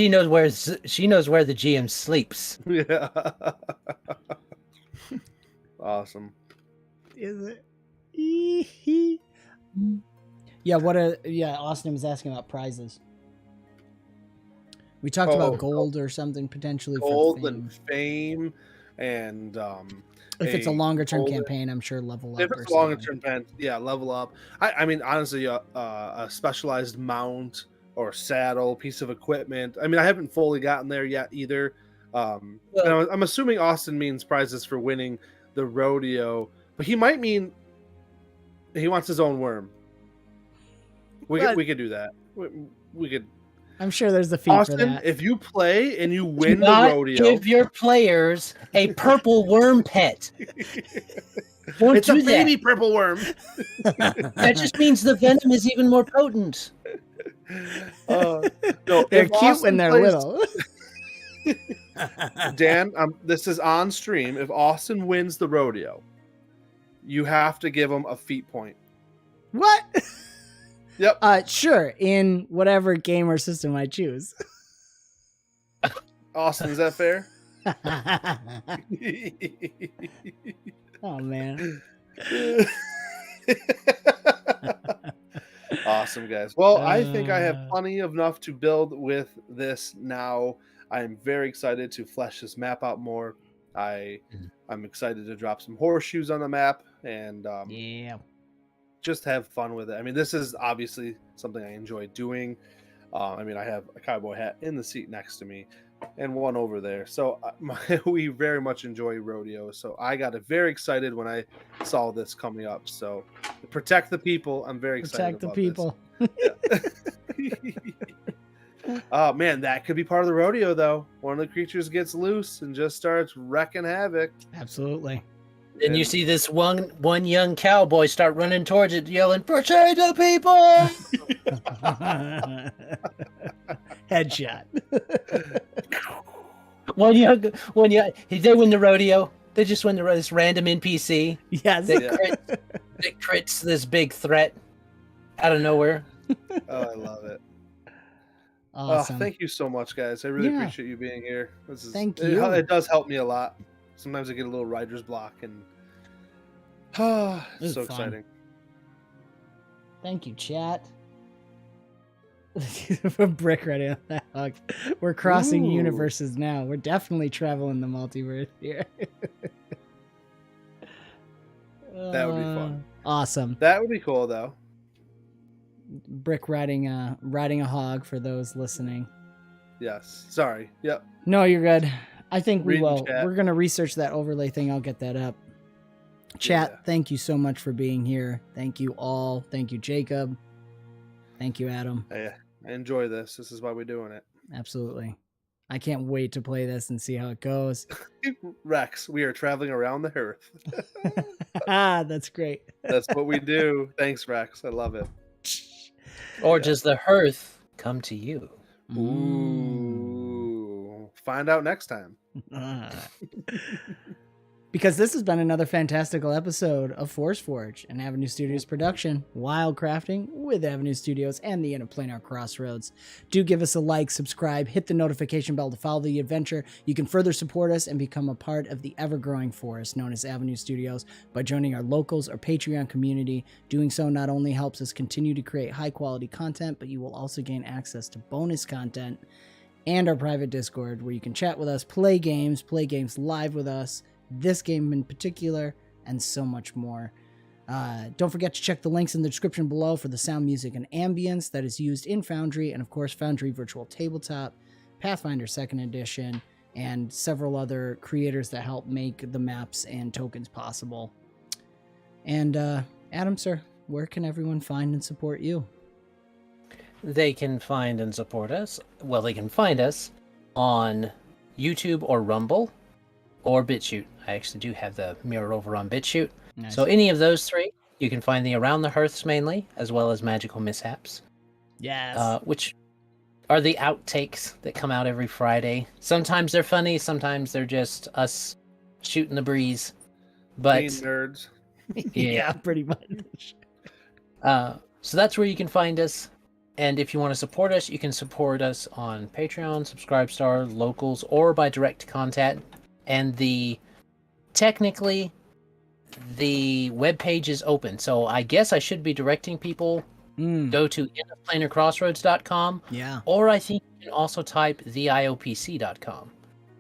B: knows where the GM sleeps.
C: Yeah. Awesome.
A: Is it? Yeah. Austin was asking about prizes. We talked about gold or something potentially.
C: Gold
A: for fame.
C: And fame, and
A: if it's a longer term campaign, I'm sure level up.
C: If it's a longer term campaign, level up. I mean, honestly, a specialized mount or saddle, piece of equipment. I mean, I haven't fully gotten there yet either. I'm assuming Austin means prizes for winning the rodeo, but he might mean he wants his own worm. We could do that. We could.
A: I'm sure there's a fee
C: Austin,
A: for that.
C: If you play and you win the rodeo,
B: give your players a purple worm pet.
C: It's a baby purple worm.
B: That just means the venom is even more potent.
C: No,
A: they're cute when they're little.
C: Dan, this is on stream. If Austin wins the rodeo, you have to give him a feat point.
A: What?
C: Yep.
A: Sure. In whatever game or system I choose.
C: Austin, is that fair?
A: Oh man.
C: Awesome, guys. Well, I think I have plenty enough to build with this now. I'm very excited to flesh this map out more. I'm excited to drop some horseshoes on the map and just have fun with it. I mean, this is obviously something I enjoy doing. I mean, I have a cowboy hat in the seat next to me, and one over there. So we very much enjoy rodeo. So I got very excited when I saw this coming up. So protect the people. I'm very excited.
A: Protect the
C: about
A: people.
C: Yeah. Oh man, that could be part of the rodeo though. One of the creatures gets loose and just starts wrecking havoc.
A: Absolutely.
B: And you see this one young cowboy start running towards it, yelling, "Protect the people!"
A: Headshot.
B: They win the rodeo. They just win this random NPC
A: Yes.
B: that crits this big threat out of nowhere.
C: Oh, I love it.
A: Awesome.
C: Oh, thank you so much, guys. I really appreciate you being here.
A: Thank you.
C: It does help me a lot. Sometimes I get a little writer's block, and it's so exciting.
A: Thank you, chat. Brick ready on that hug. We're crossing universes now. We're definitely traveling the multiverse here.
C: That would be fun.
A: Awesome.
C: That would be cool, though.
A: Brick riding a hog for those listening.
C: Yes. Sorry. Yep.
A: No, you're good. I think we will.
C: Chat.
A: We're gonna research that overlay thing. I'll get that up. Chat, Thank you so much for being here. Thank you all. Thank you, Jacob. Thank you, Adam.
C: I enjoy this. This is why we're doing it.
A: Absolutely. I can't wait to play this and see how it goes.
C: Rex, we are traveling around the earth.
A: That's great.
C: That's what we do. Thanks, Rex. I love it.
B: Or does the hearth come to you?
C: Ooh. Find out next time.
A: Because this has been another fantastical episode of Force Forge, an Avenue Studios production, wild crafting with Avenue Studios and the Interplanar Crossroads. Do give us a like, subscribe, hit the notification bell to follow the adventure. You can further support us and become a part of the ever-growing forest known as Avenue Studios by joining our locals or Patreon community. Doing so not only helps us continue to create high-quality content, but you will also gain access to bonus content and our private Discord where you can chat with us, play games live with us, this game in particular, and so much more. Don't forget to check the links in the description below for the sound, music, and ambience that is used in Foundry, and of course Foundry Virtual Tabletop, Pathfinder 2nd Edition, and several other creators that help make the maps and tokens possible. And Adam, sir, where can everyone find and support you?
B: They can find and support us. Well, they can find us on YouTube or Rumble or BitChute. I actually do have the mirror over on BitChute.
A: Nice.
B: So any of those three, you can find the Around the Hearths mainly, as well as Magical Mishaps.
A: Yes.
B: Which are the outtakes that come out every Friday. Sometimes they're funny, sometimes they're just us shooting the breeze. But
C: Being nerds.
A: Yeah, pretty much.
B: So that's where you can find us. And if you want to support us, you can support us on Patreon, Subscribestar, Locals, or by direct contact. And technically, the webpage is open. So I guess I should be directing people go to endofplanarcrossroads.com.
A: Yeah.
B: Or I think you can also type theiopc.com.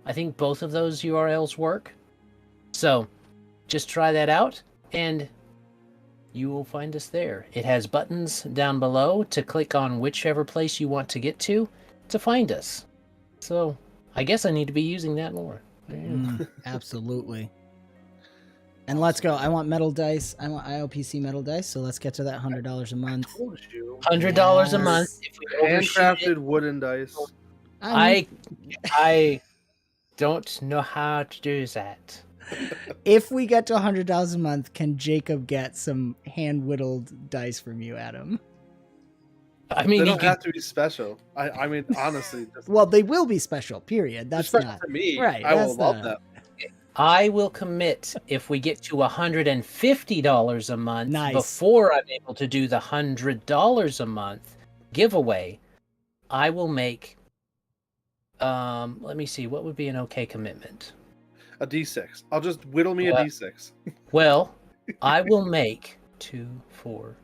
B: I think both of those URLs work. So just try that out and you will find us there. It has buttons down below to click on whichever place you want to get to find us. So I guess I need to be using that more.
A: Absolutely. And let's go. I want metal dice. I want IOPC metal dice. So let's get to that $100 a month.
B: $100 a month. If we
C: Handcrafted wooden dice.
B: I don't know how to do that.
A: If we get to $100 a month, can Jacob get some hand whittled dice from you, Adam?
B: I mean,
C: they don't have to be special. I mean, honestly.
A: Well, they will be special. Period. That's not
C: for me.
A: Right.
C: I will love that.
B: I will commit if we get to $150 a month before I'm able to do the $100 a month giveaway. I will make. Let me see. What would be an okay commitment?
C: A D6. I'll just whittle me a D6.
B: Well, I will make 2, 4,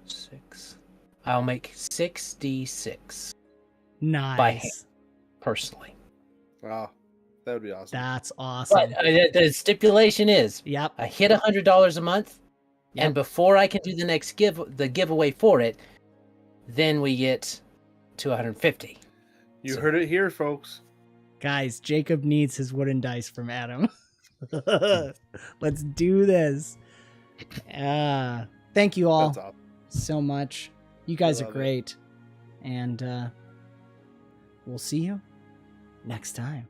B: 6. I'll make 6d6.
A: Nice.
B: By hand, personally.
C: Wow, that would be awesome.
A: That's awesome.
B: But the stipulation is, I hit $100 a month, and before I can do the next giveaway for it, then we get to $150.
C: You
B: So-
C: heard it here, folks.
A: Guys, Jacob needs his wooden dice from Adam. Let's do this. Thank you all
C: That's awesome.
A: so much. You guys are
C: love it.
A: great. And we'll see you next time.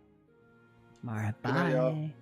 A: All right,
C: Good night, y'all.
A: bye.